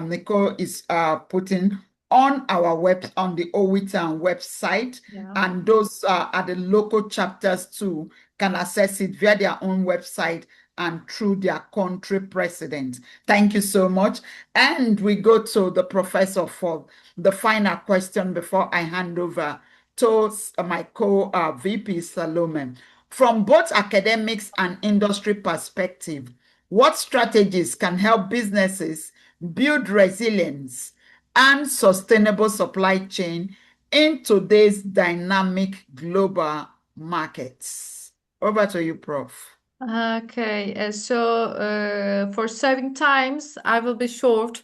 Nicole is putting on our on the OWIT website, Yeah. and those at the local chapters too can access it via their own website and through their country president. Thank you so much. And we go to the professor for the final question before I hand over to my co-VP Salome. From both academics and industry perspective, what strategies can help businesses build resilience and sustainable supply chain in today's dynamic global markets? Over to you, Prof. Okay, so for saving times, I will be short.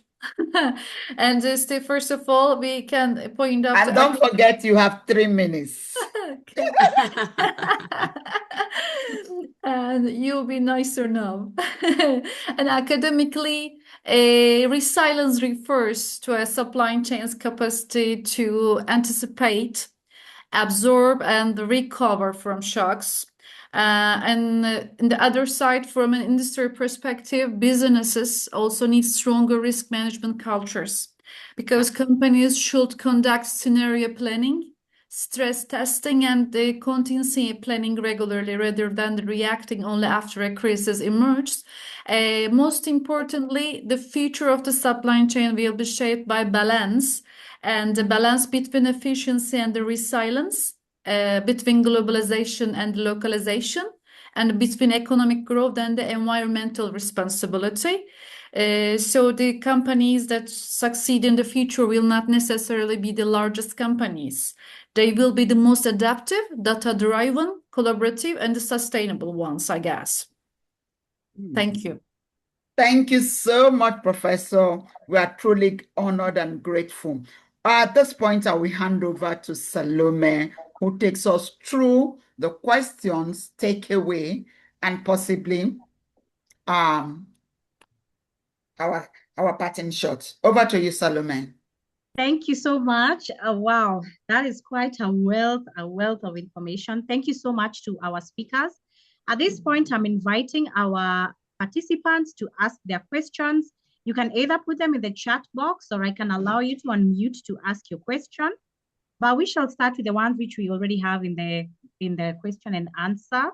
And just first of all, we can point out. And don't forget, you have 3 minutes. And you'll be nicer now. And academically, resilience refers to a supply chain's capacity to anticipate, absorb, and recover from shocks. And on the other side, from an industry perspective, businesses also need stronger risk management cultures because companies should conduct scenario planning, stress testing, and the contingency planning regularly rather than reacting only after a crisis emerges. Most importantly, the future of the supply chain will be shaped by balance, and the balance between efficiency and the resilience, between globalization and localization, and between economic growth and the environmental responsibility. So the companies that succeed in the future will not necessarily be the largest companies. They will be the most adaptive, data-driven, collaborative, and the sustainable ones, I guess. Thank you. Thank you so much, Professor. We are truly honored and grateful. At this point, I will hand over to Salome, who takes us through the questions, takeaway, and possibly our parting shot. Over to you, Salome. Thank you so much. Wow, that is quite a wealth of information. Thank you so much to our speakers. At this point, I'm inviting our participants to ask their questions. You can either put them in the chat box or I can allow you to unmute to ask your question. But we shall start with the ones which we already have in the question and answer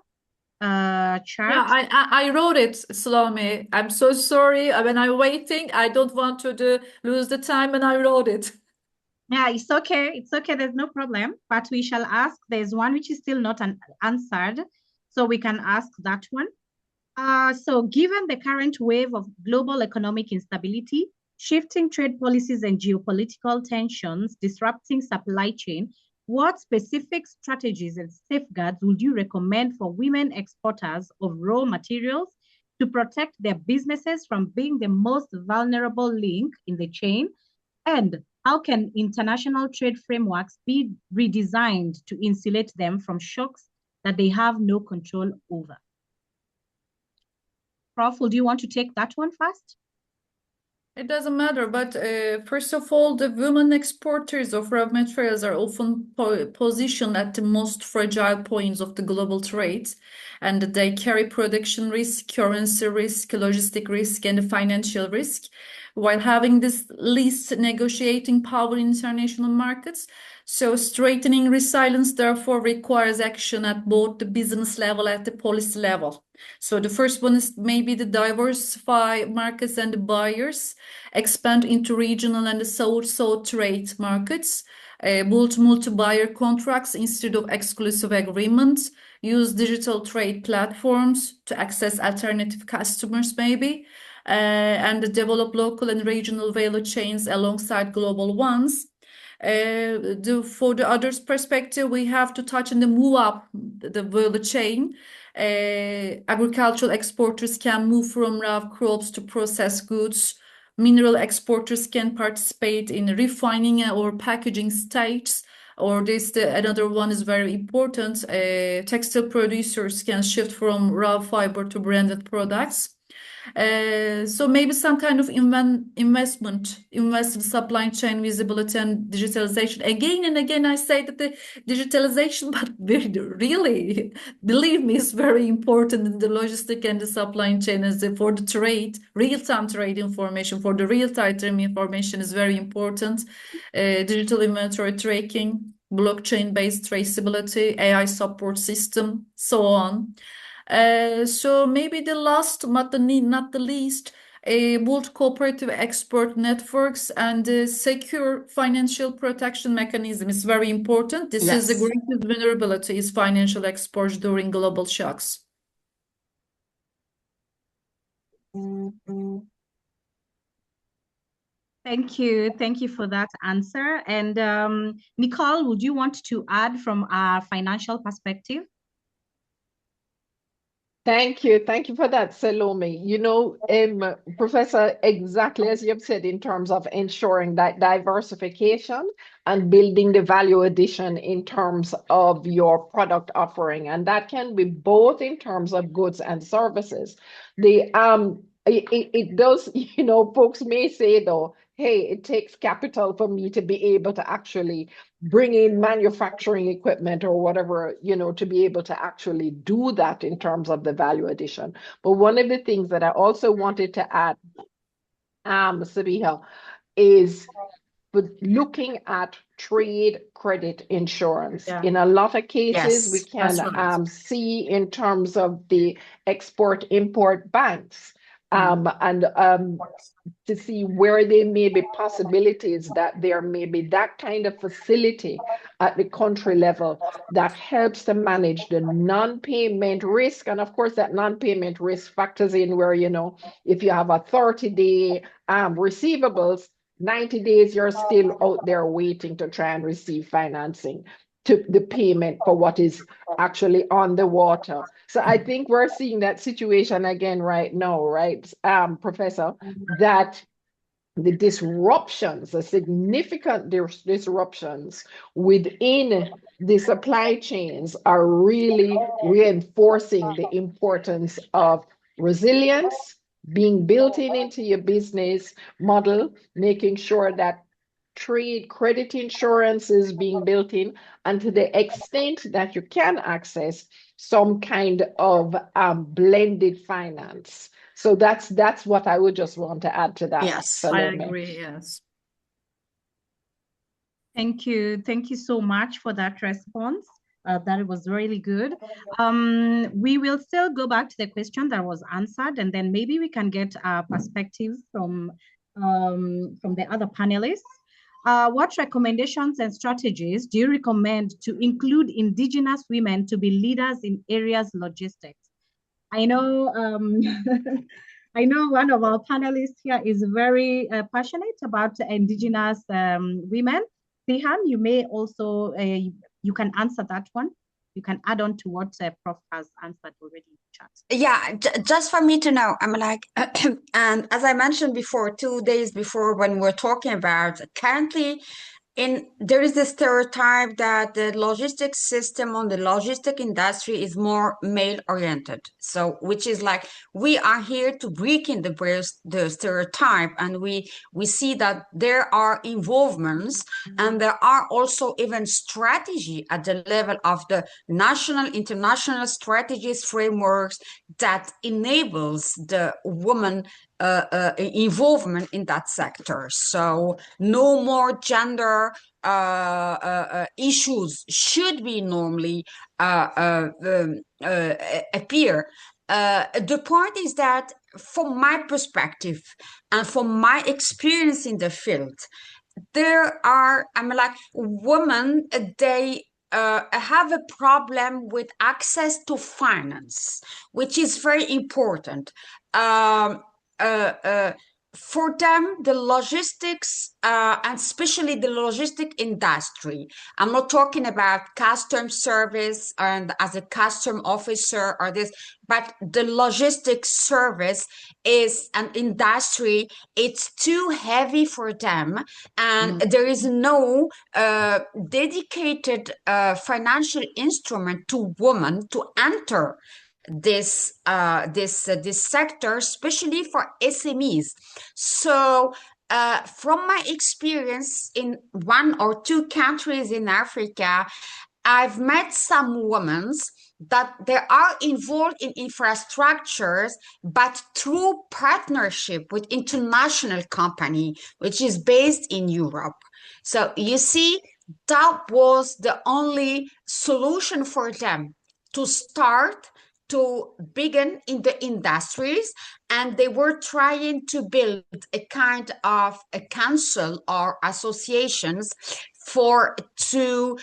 chart. Yeah, I wrote it, Salome. I'm so sorry. When I'm waiting, I don't want to lose the time, and I wrote it. Yeah, it's okay. It's okay. There's no problem. But we shall ask. There's one which is still not answered, so we can ask that one. So given the current wave of global economic instability, shifting trade policies and geopolitical tensions disrupting supply chain, what specific strategies and safeguards would you recommend for women exporters of raw materials to protect their businesses from being the most vulnerable link in the chain? And how can international trade frameworks be redesigned to insulate them from shocks that they have no control over? Prof, do you want to take that one first? It doesn't matter, but first of all, the women exporters of raw materials are often positioned at the most fragile points of the global trade, and they carry production risk, currency risk, logistic risk, and financial risk, while having this least negotiating power in international markets. So strengthening resilience therefore requires action at both the business level and the policy level. So the first one is maybe to diversify markets and the buyers, expand into regional and the south-south trade markets, build multi-buyer contracts instead of exclusive agreements, use digital trade platforms to access alternative customers maybe, and develop local and regional value chains alongside global ones. For the others' perspective, we have to touch on the move up the value chain. Agricultural exporters can move from raw crops to processed goods. Mineral exporters can participate in refining or packaging stages. Or another one is very important. Textile producers can shift from raw fiber to branded products. So maybe some kind of invest in supply chain visibility and digitalization. Again and again, I say that the digitalization, but really, believe me, is very important in the logistic and the supply chain as for the trade, real-time trade information, for the real-time information is very important. Digital inventory tracking, blockchain-based traceability, AI support system, so on. So maybe the last, but not the least, build cooperative expert networks and secure financial protection mechanism is very important. This is the Yes. greatest vulnerability is financial exposure during global shocks. Thank you. Thank you for that answer. And Nicole, would you want to add from a financial perspective? Thank you. Thank you for that, Salome. You know, Professor, exactly as you've said, in terms of ensuring that diversification and building the value addition in terms of your product offering. And that can be both in terms of goods and services. It does, you know, folks may say though, hey, it takes capital for me to be able to actually bring in manufacturing equipment or whatever, you know, to be able to actually do that in terms of the value addition. But one of the things that I also wanted to add, Sabiha, is looking at trade credit insurance. Yeah. In a lot of cases, Yes, we can that's right. see in terms of the export-import banks and to see where there may be possibilities that there may be that kind of facility at the country level that helps to manage the non-payment risk. And of course, that non-payment risk factors in where, you know, if you have a 30-day receivables, 90 days, you're still out there waiting to try and receive financing to the payment for what is actually on the water. So I think we're seeing that situation again right now, right, Professor, that the disruptions, the significant disruptions within the supply chains are really reinforcing the importance of resilience being built into your business model, making sure that trade credit insurance is being built in, and to the extent that you can access some kind of blended finance. So that's what I would just want to add to that. yes. I Salome. agree, yes. Thank you. Thank you so much for that response. That was really good. We will still go back to the question that was answered, and then maybe we can get a perspective from the other panelists. What recommendations and strategies do you recommend to include Indigenous women to be leaders in areas logistics? I know I know one of our panelists here is very passionate about Indigenous women. Sihan, you may also, you can answer that one. You can add on to what Prof has answered already in the chat. Yeah, just for me to know, I'm like, and as I mentioned before, 2 days before when we're talking about currently there is the stereotype that the logistics system on the logistic industry is more male oriented. So, which is like, we are here to break in the stereotype, and we see that there are involvements and there are also even strategy at the level of the national, international strategies, frameworks that enables the woman involvement in that sector. So no more gender issues should be normally appear. The point is that from my perspective and from my experience in the field, there are, I'm like, women, they have a problem with access to finance, which is very important. For them, the logistics, and especially the logistic industry, I'm not talking about custom service and as a custom officer or this, but the logistics service is an industry, it's too heavy for them, and there is no dedicated financial instrument to women to enter this sector, especially for SMEs. So from my experience in 1 or 2 countries in Africa, I've met some women that they are involved in infrastructures, but through partnership with international company, which is based in Europe. So you see, that was the only solution for them to start to begin in the industries, and they were trying to build a kind of a council or associations for to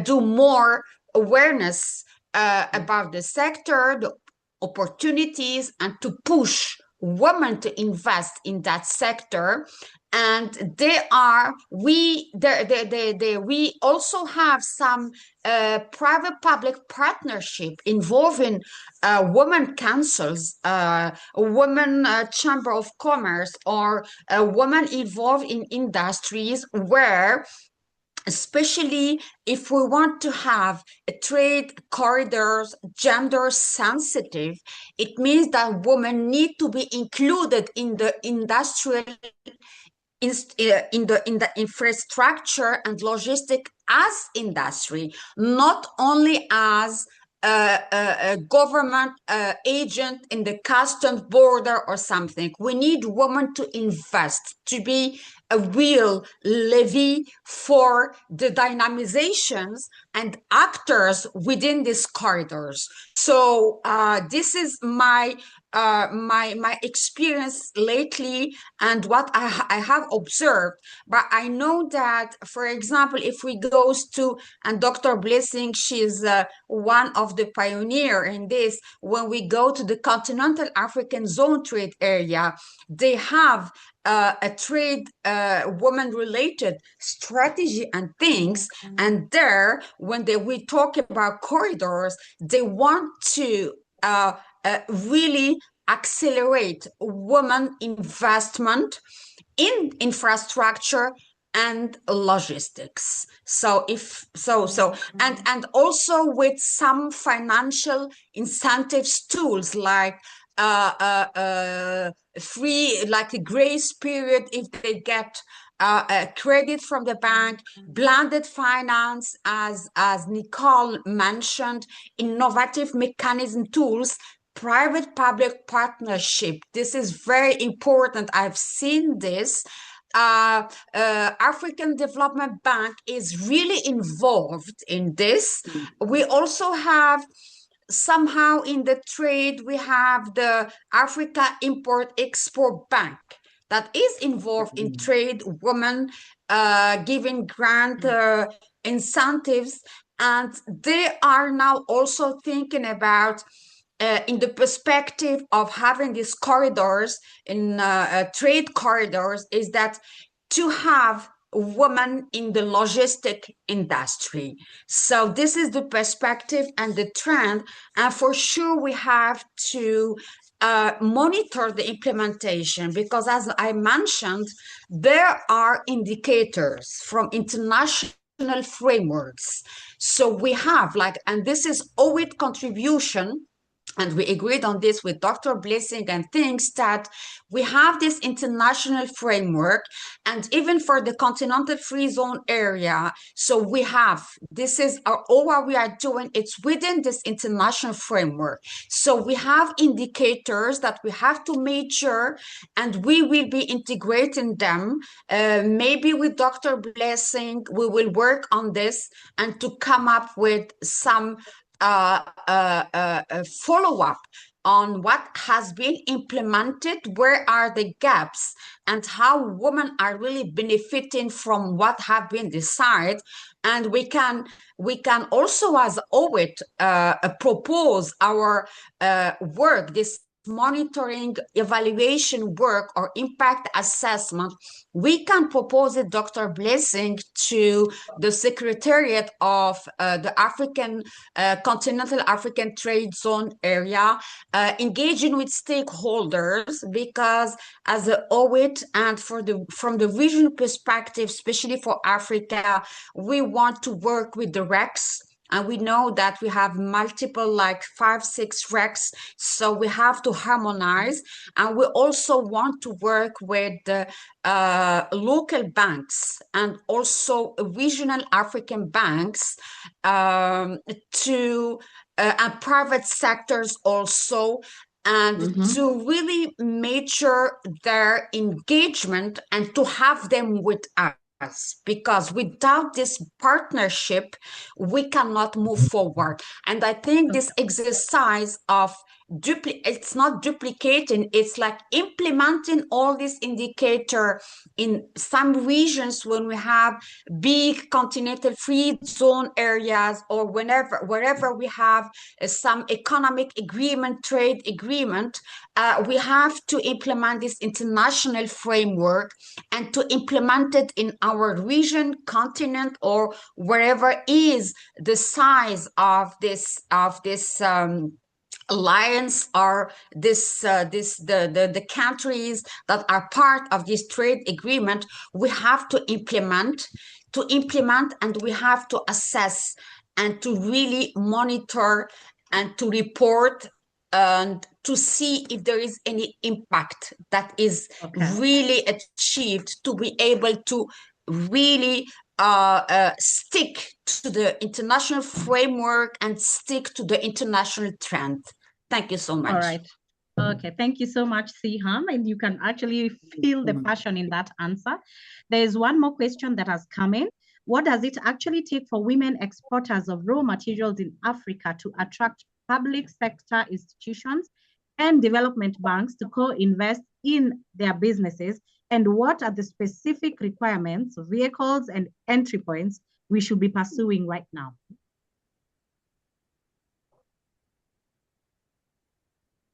do more awareness about the sector, the opportunities, and to push women to invest in that sector. And we also have some private-public partnership involving women councils, women chamber of commerce, or women involved in industries where, especially if we want to have trade corridors gender sensitive, it means that women need to be included in the industrial in the infrastructure and logistic as industry, not only as a government agent in the customs border or something. We need women to invest, to be a real levy for the dynamizations and actors within these corridors. So this is my experience lately and what I have observed. But I know that, for example, if we goes to, and Dr. Blessing, she's one of the pioneer in this, when we go to the continental African zone trade area, they have a trade woman related strategy and things. And there, when we talk about corridors, they want to really accelerate women investment in infrastructure and logistics. So and also with some financial incentives tools like free, like a grace period if they get credit from the bank, blended finance, as Nicole mentioned, innovative mechanism tools, private-public partnership. This is very important. I've seen this. African Development Bank is really involved in this. We also have somehow in the trade, we have the Africa Import-Export Bank that is involved in trade, women giving grant incentives, and they are now also thinking about in the perspective of having these corridors in trade corridors, is that to have women in the logistic industry. So this is the perspective and the trend, and for sure we have to monitor the implementation, because as I mentioned, there are indicators from international frameworks. So we have and this is OWIT contribution, and we agreed on this with Dr. Blessing and things, that we have this international framework, and even for the continental free zone area. So we have, this is all what we are doing, it's within this international framework. So we have indicators that we have to measure, and we will be integrating them. Maybe with Dr. Blessing, we will work on this and to come up with some follow-up on what has been implemented, where are the gaps, and how women are really benefiting from what have been decided. And we can also, as OWIT, propose our work, this monitoring evaluation work or impact assessment. We can propose it, Dr. Blessing, to the Secretariat of the African Continental African Trade Zone area, engaging with stakeholders, because as a OWIT and from the regional perspective, especially for Africa, we want to work with the RECs And we know that we have multiple, like 5, 6 recs, so we have to harmonize. And we also want to work with the local banks and also regional African banks to and private sectors also, and to really measure their engagement and to have them with us, because without this partnership we cannot move forward. And I think this exercise of it's not duplicating, it's like implementing all these indicator in some regions when we have big continental free zone areas, or wherever we have some economic agreement, trade agreement, we have to implement this international framework and to implement it in our region, continent, or wherever is the size of this alliance, or the countries that are part of this trade agreement. We have to implement, and we have to assess and to really monitor and to report and to see if there is any impact that is really achieved, to be able to really stick to the international framework and stick to the international trend. Thank you so much. All right. Okay, thank you so much, Siham. And you can actually feel the passion in that answer. There is one more question that has come in. What does it actually take for women exporters of raw materials in Africa to attract public sector institutions and development banks to co-invest in their businesses? And what are the specific requirements, vehicles, and entry points we should be pursuing right now?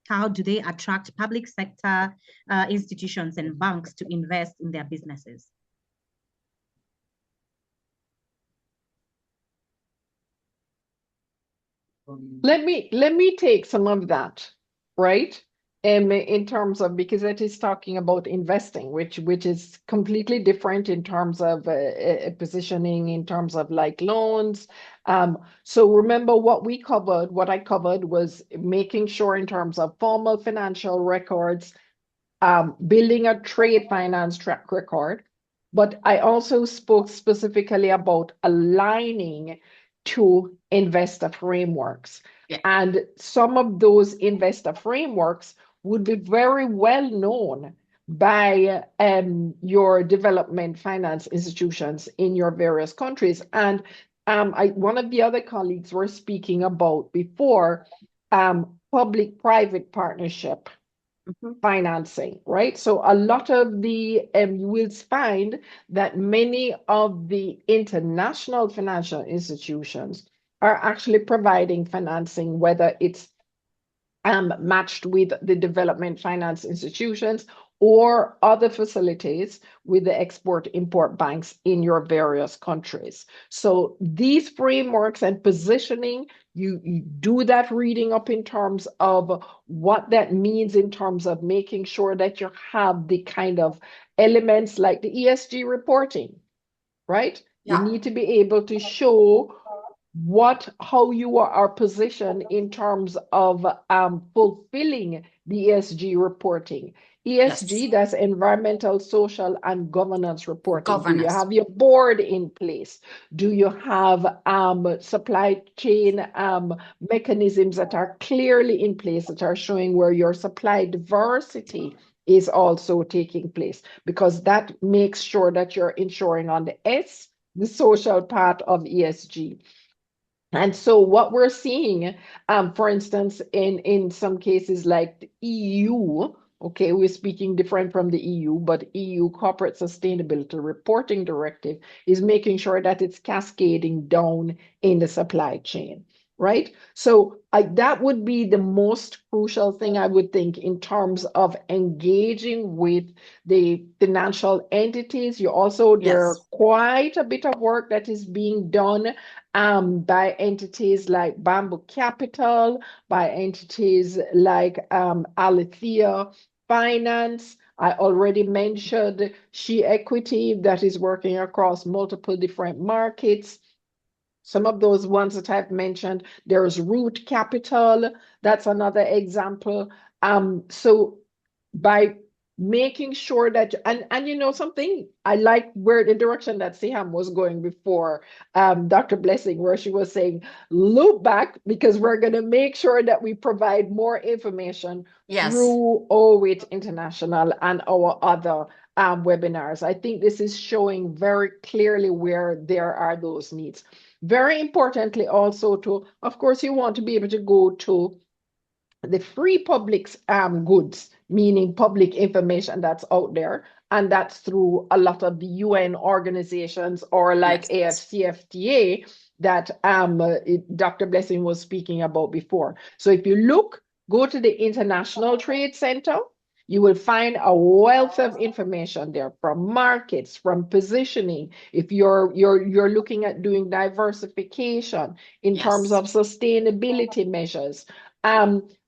How do they attract public sector institutions and banks to invest in their businesses? Let me take some of that, right? In terms of, because it is talking about investing, which is completely different in terms of positioning, in terms of like loans. So remember what I covered was making sure in terms of formal financial records, building a trade finance track record. But I also spoke specifically about aligning to investor frameworks. Yeah. And some of those investor frameworks would be very well known by your development finance institutions in your various countries. And one of the other colleagues were speaking about before public-private partnership financing, right? So a lot of the, you will find that many of the international financial institutions are actually providing financing, whether it's matched with the development finance institutions or other facilities with the export-import banks in your various countries. So these frameworks and positioning, you do that reading up in terms of what that means in terms of making sure that you have the kind of elements like the ESG reporting, right? Yeah. You need to be able to show how you are positioned in terms of fulfilling the ESG reporting. ESG, that's environmental, social, and governance reporting. Do you have your board in place? Do you have supply chain mechanisms that are clearly in place, that are showing where your supply diversity is also taking place? Because that makes sure that you're ensuring on the S, the social part of ESG. And so what we're seeing, for instance, in some cases like the EU, okay, we're speaking different from the EU, but EU Corporate Sustainability Reporting Directive is making sure that it's cascading down in the supply chain, right? So that would be the most crucial thing, I would think, in terms of engaging with the financial entities. There's quite a bit of work that is being done by entities like Bamboo Capital, by entities like Alethea Finance. I already mentioned She Equity, that is working across multiple different markets. Some of those ones that I've mentioned, there's Root Capital, that's another example. So by making sure that, and you know something, I like where the direction that Siham was going before, Dr. Blessing, where she was saying, loop back, because we're going to make sure that we provide more information through OWIT International and our other webinars. I think this is showing very clearly where there are those needs. Very importantly also to, of course, you want to be able to go to the free public goods, meaning public information that's out there, and that's through a lot of the UN organizations or like AFCFTA that Dr. Blessing was speaking about before. So if you look, go to the International Trade Center, you will find a wealth of information there from markets, from positioning. If you're looking at doing diversification in terms of sustainability measures.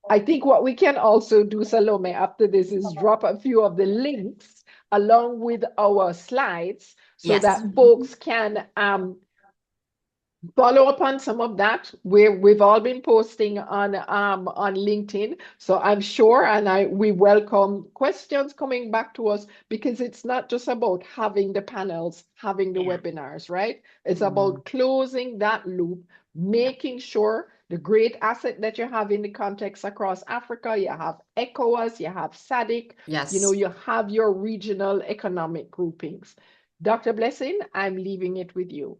I think what we can also do, Salome, after this is drop a few of the links along with our slides so that folks can follow up on some of that. We've all been posting on LinkedIn, so I'm sure, and we welcome questions coming back to us, because it's not just about having the panels, having the webinars, right? It's about closing that loop, making sure the great asset that you have in the context across Africa, you have ECOWAS, you have SADC, you know, you have your regional economic groupings. Dr. Blessing, I'm leaving it with you.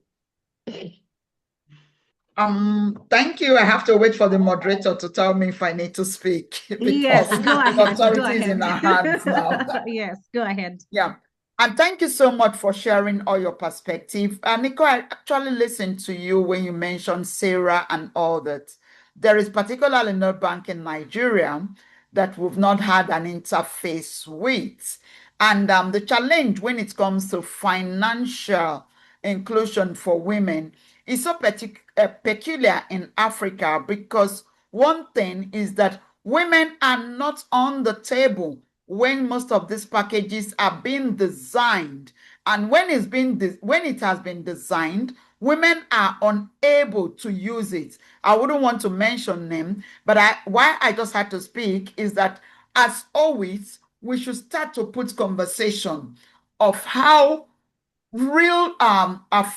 Thank you. I have to wait for the moderator to tell me if I need to speak. Yes, go ahead. The authority is in our hands now. Yes, go ahead. Yeah. And thank you so much for sharing all your perspective. Nico, I actually listened to you when you mentioned Sarah and all that. There is particularly no bank in Nigeria that we've not had an interface with. And the challenge when it comes to financial inclusion for women is so peculiar in Africa, because one thing is that women are not on the table when most of these packages are being designed. And when it has been designed, women are unable to use it. I wouldn't want to mention them, but why I just had to speak is that as always, we should start to put conversation of how real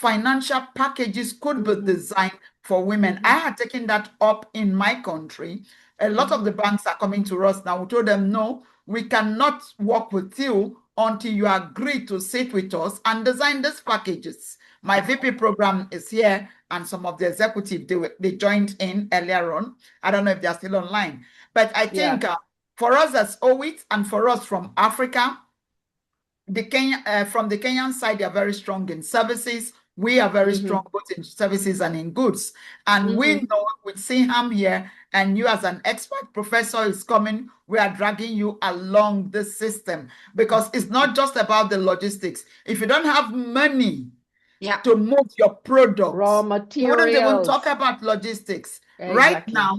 financial packages could be designed for women. I had taken that up in my country. A lot of the banks are coming to us now. We told them, no, we cannot work with you until you agree to sit with us and design these packages. My VP program is here, and some of the executives, they joined in earlier on. I don't know if they're still online. But I think for us as OWIT and for us from Africa, from the Kenyan side, they are very strong in services. We are very strong both in services and in goods. And we know with Siham here, and you as an expert professor is coming, we are dragging you along this system, because it's not just about the logistics. If you don't have money to move your products, raw materials, we wouldn't even talk about logistics. Right now,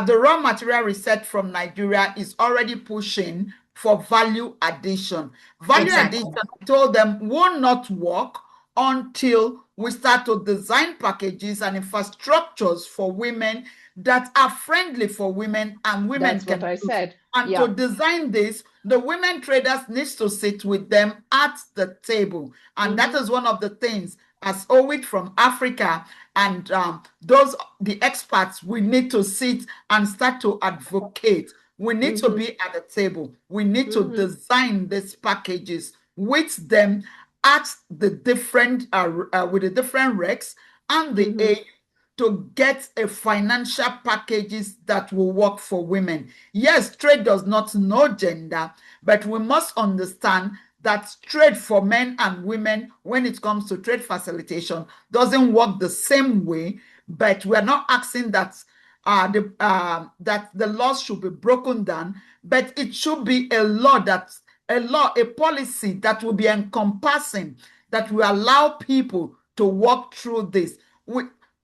the raw material research from Nigeria is already pushing for value addition. Value addition, I told them, will not work until we start to design packages and infrastructures for women that are friendly for women and women can use. That's what I said. And to design this, the women traders needs to sit with them at the table. And that is one of the things as OWIT from Africa and the experts, we need to sit and start to advocate. We need to be at the table. We need to design these packages with them at the different with the different recs and the AU to get a financial packages that will work for women. Yes, trade does not know gender, but we must understand that trade for men and women, when it comes to trade facilitation, doesn't work the same way. But we're not asking that that the laws should be broken down, but it should be a policy that will be encompassing, that will allow people to walk through this.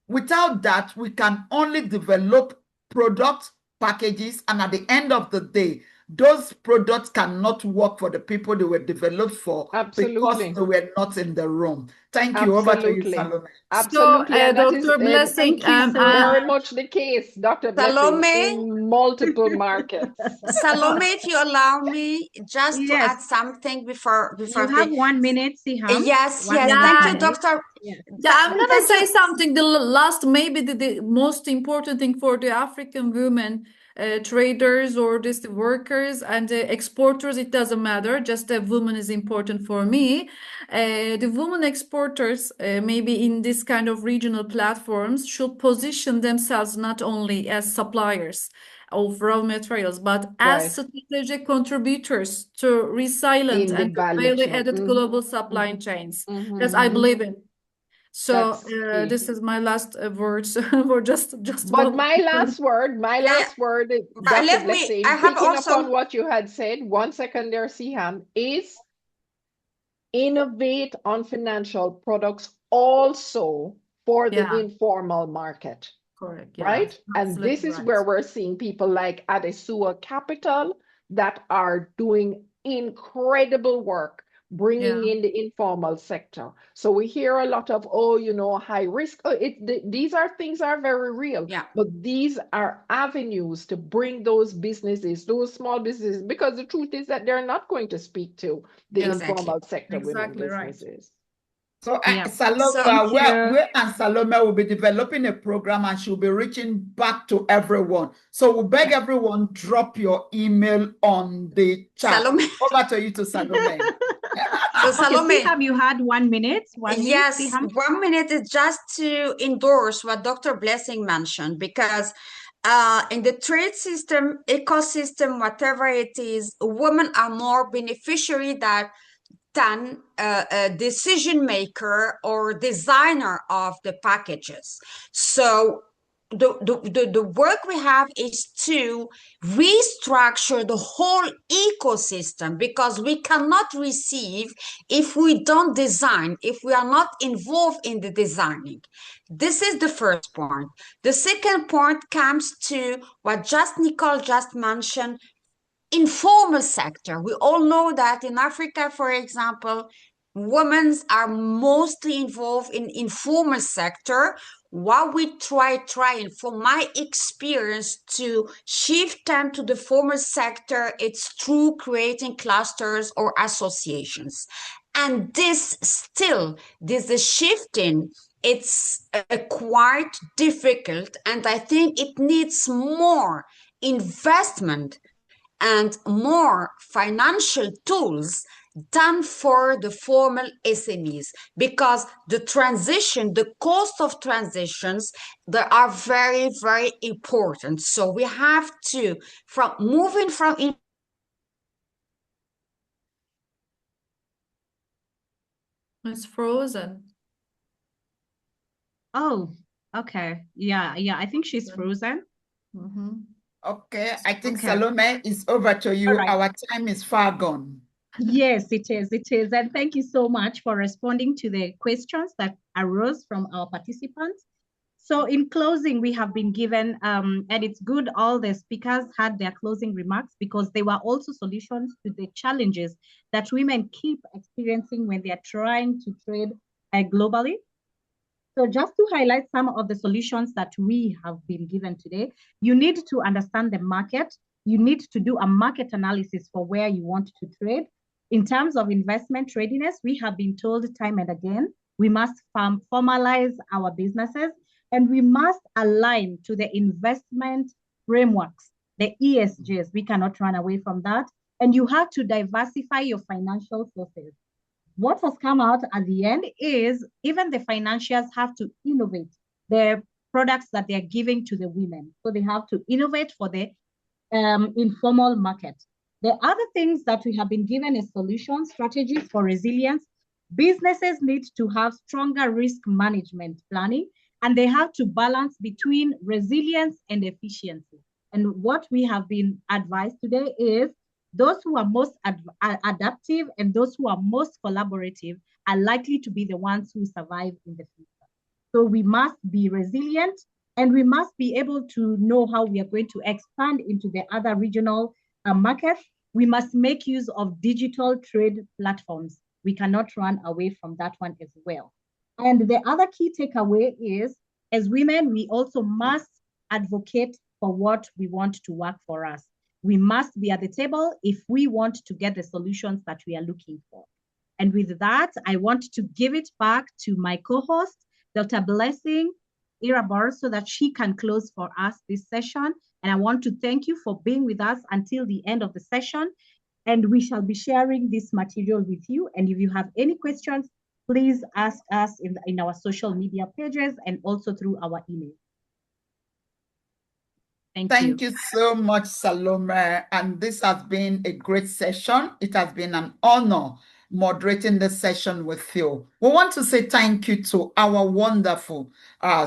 Without that, we can only develop product packages, and at the end of the day, those products cannot work for the people they were developed for because Absolutely. they were not in the room. Thank you. Over to you, Absolutely. Salome. Absolutely. And that is Dr. Blessing, Thank you so very much. much the case, Dr. Blessing, Salome, in multiple markets. Salome, if you allow me just to Yes, add something before you have 1 minute, Siham. Yes, 1 yes. minute, Thank Yeah. you, please. Dr. Yes. Yeah, I'm gonna Thank say you. something. The last, maybe the most important thing for the African women traders or just the workers and the exporters, it doesn't matter. Just the woman is important for me. The women exporters, maybe in this kind of regional platforms, should position themselves not only as suppliers of raw materials, but as Right. strategic contributors to resilient In the and value value chain. added Mhm. global supply Mhm. chains. Mhm. Yes, I Mhm. believe in. So That's key. this is my last words for just But one. my last word, Yeah, but Dr. let me, Blessing, I have picking up also, on what you had said, 1 second there, Siham, is innovate on financial products also for the Yeah, informal market, correct. Yeah, right? And this absolutely is right. where we're seeing people like Adesua Capital that are doing incredible work bringing Yeah, in the informal sector. So we hear a lot of, oh, high risk. Oh, these are things are very real, yeah, but these are avenues to bring those businesses, those small businesses, because the truth is that they're not going to speak to the yeah, informal sector women exactly right. businesses. So Yeah. Salome, So, Thank you. we and Salome will be developing a program and she'll be reaching back to everyone. So we'll beg everyone, drop your email on the chat. Salome, Over to you to Salome. so Okay, Salome, Siham, you had 1 minute. 1 minute, yes, Siham. 1 minute is just to endorse what Dr. Blessing mentioned, because in the trade system, ecosystem, whatever it is, women are more beneficiary than a decision maker or designer of the packages. So the work we have is to restructure the whole ecosystem, because we cannot receive if we don't design, if we are not involved in the designing. This is the first point. The second point comes to what Nicole just mentioned, informal sector. We all know that in Africa, for example, women are mostly involved in informal sector. What we trying from my experience to shift them to the formal sector, it's through creating clusters or associations. And this is shifting. It's quite difficult, and I think it needs more investment and more financial tools than for the formal SMEs, because the cost of transitions, they are very, very important. So we have to, from moving from It's frozen. Oh, okay. Yeah, I think she's frozen. Mm-hmm. Okay, I think Okay. Salome is over to you. All right. Our time is far gone. Yes, it is. It is. And thank you so much for responding to the questions that arose from our participants. So in closing, we have been given, and it's good all the speakers had their closing remarks, because they were also solutions to the challenges that women keep experiencing when they are trying to trade globally. So just to highlight some of the solutions that we have been given today, you need to understand the market. You need to do a market analysis for where you want to trade. In terms of investment readiness, we have been told time and again, we must formalize our businesses, and we must align to the investment frameworks, the ESGs. We cannot run away from that. And you have to diversify your financial sources. What has come out at the end is even the financiers have to innovate their products that they're giving to the women. So they have to innovate for the informal market. The other things that we have been given as solutions, strategies for resilience. Businesses need to have stronger risk management planning, and they have to balance between resilience and efficiency. And what we have been advised today is those who are most adaptive and those who are most collaborative are likely to be the ones who survive in the future. So we must be resilient, and we must be able to know how we are going to expand into the other regional market, we must make use of digital trade platforms. We cannot run away from that one as well. And the other key takeaway is, as women, we also must advocate for what we want to work for us. We must be at the table if we want to get the solutions that we are looking for. And with that, I want to give it back to my co-host, Dr. Blessing Irabor, so that she can close for us this session. And I want to thank you for being with us until the end of the session. And we shall be sharing this material with you. And if you have any questions, please ask us in our social media pages and also through our email. Thank you so much, Salome. And this has been a great session. It has been an honor moderating the session with you. We want to say thank you to our wonderful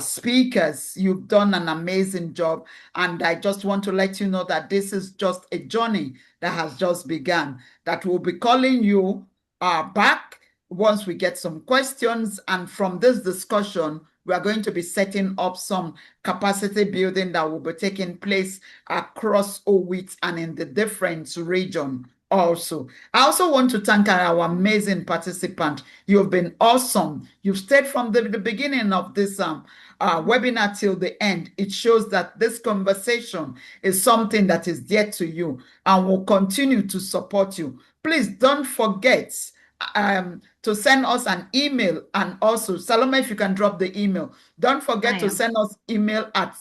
speakers. You've done an amazing job. And I just want to let you know that this is just a journey that has just begun, that we'll be calling you back once we get some questions. And from this discussion, we are going to be setting up some capacity building that will be taking place across OWIT and in the different regions also. I also want to thank our amazing participant. You've been awesome. You've stayed from the beginning of this webinar till the end. It shows that this conversation is something that is dear to you and will continue to support you. Please don't forget to send us an email, and also Salome, if you can drop the email. Don't forget to send us email at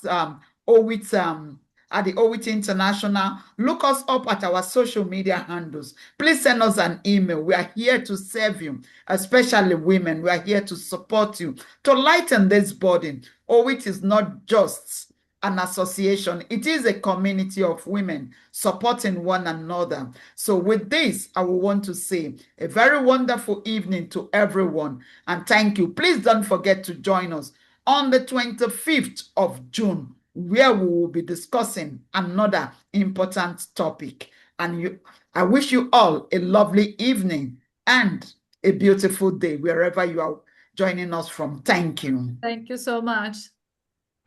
OWIT at the OWIT International. Look us up at our social media handles. Please send us an email. We are here to serve you, especially women. We are here to support you, to lighten this burden. OWIT is not just an association. It is a community of women supporting one another. So with this, I will want to say a very wonderful evening to everyone, and thank you. Please don't forget to join us on the 25th of June, where we will be discussing another important topic. And I wish you all a lovely evening and a beautiful day wherever you are joining us from. Thank you. Thank you so much.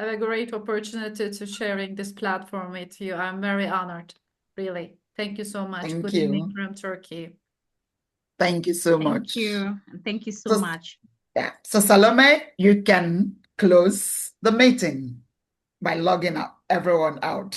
Have a great opportunity to sharing this platform with you. I'm very honored, really. Thank you so much. Thank Good you. evening from Turkey. Thank you so much. Thank you. Thank you so much. Yeah. So Salome, you can close the meeting by logging everyone out.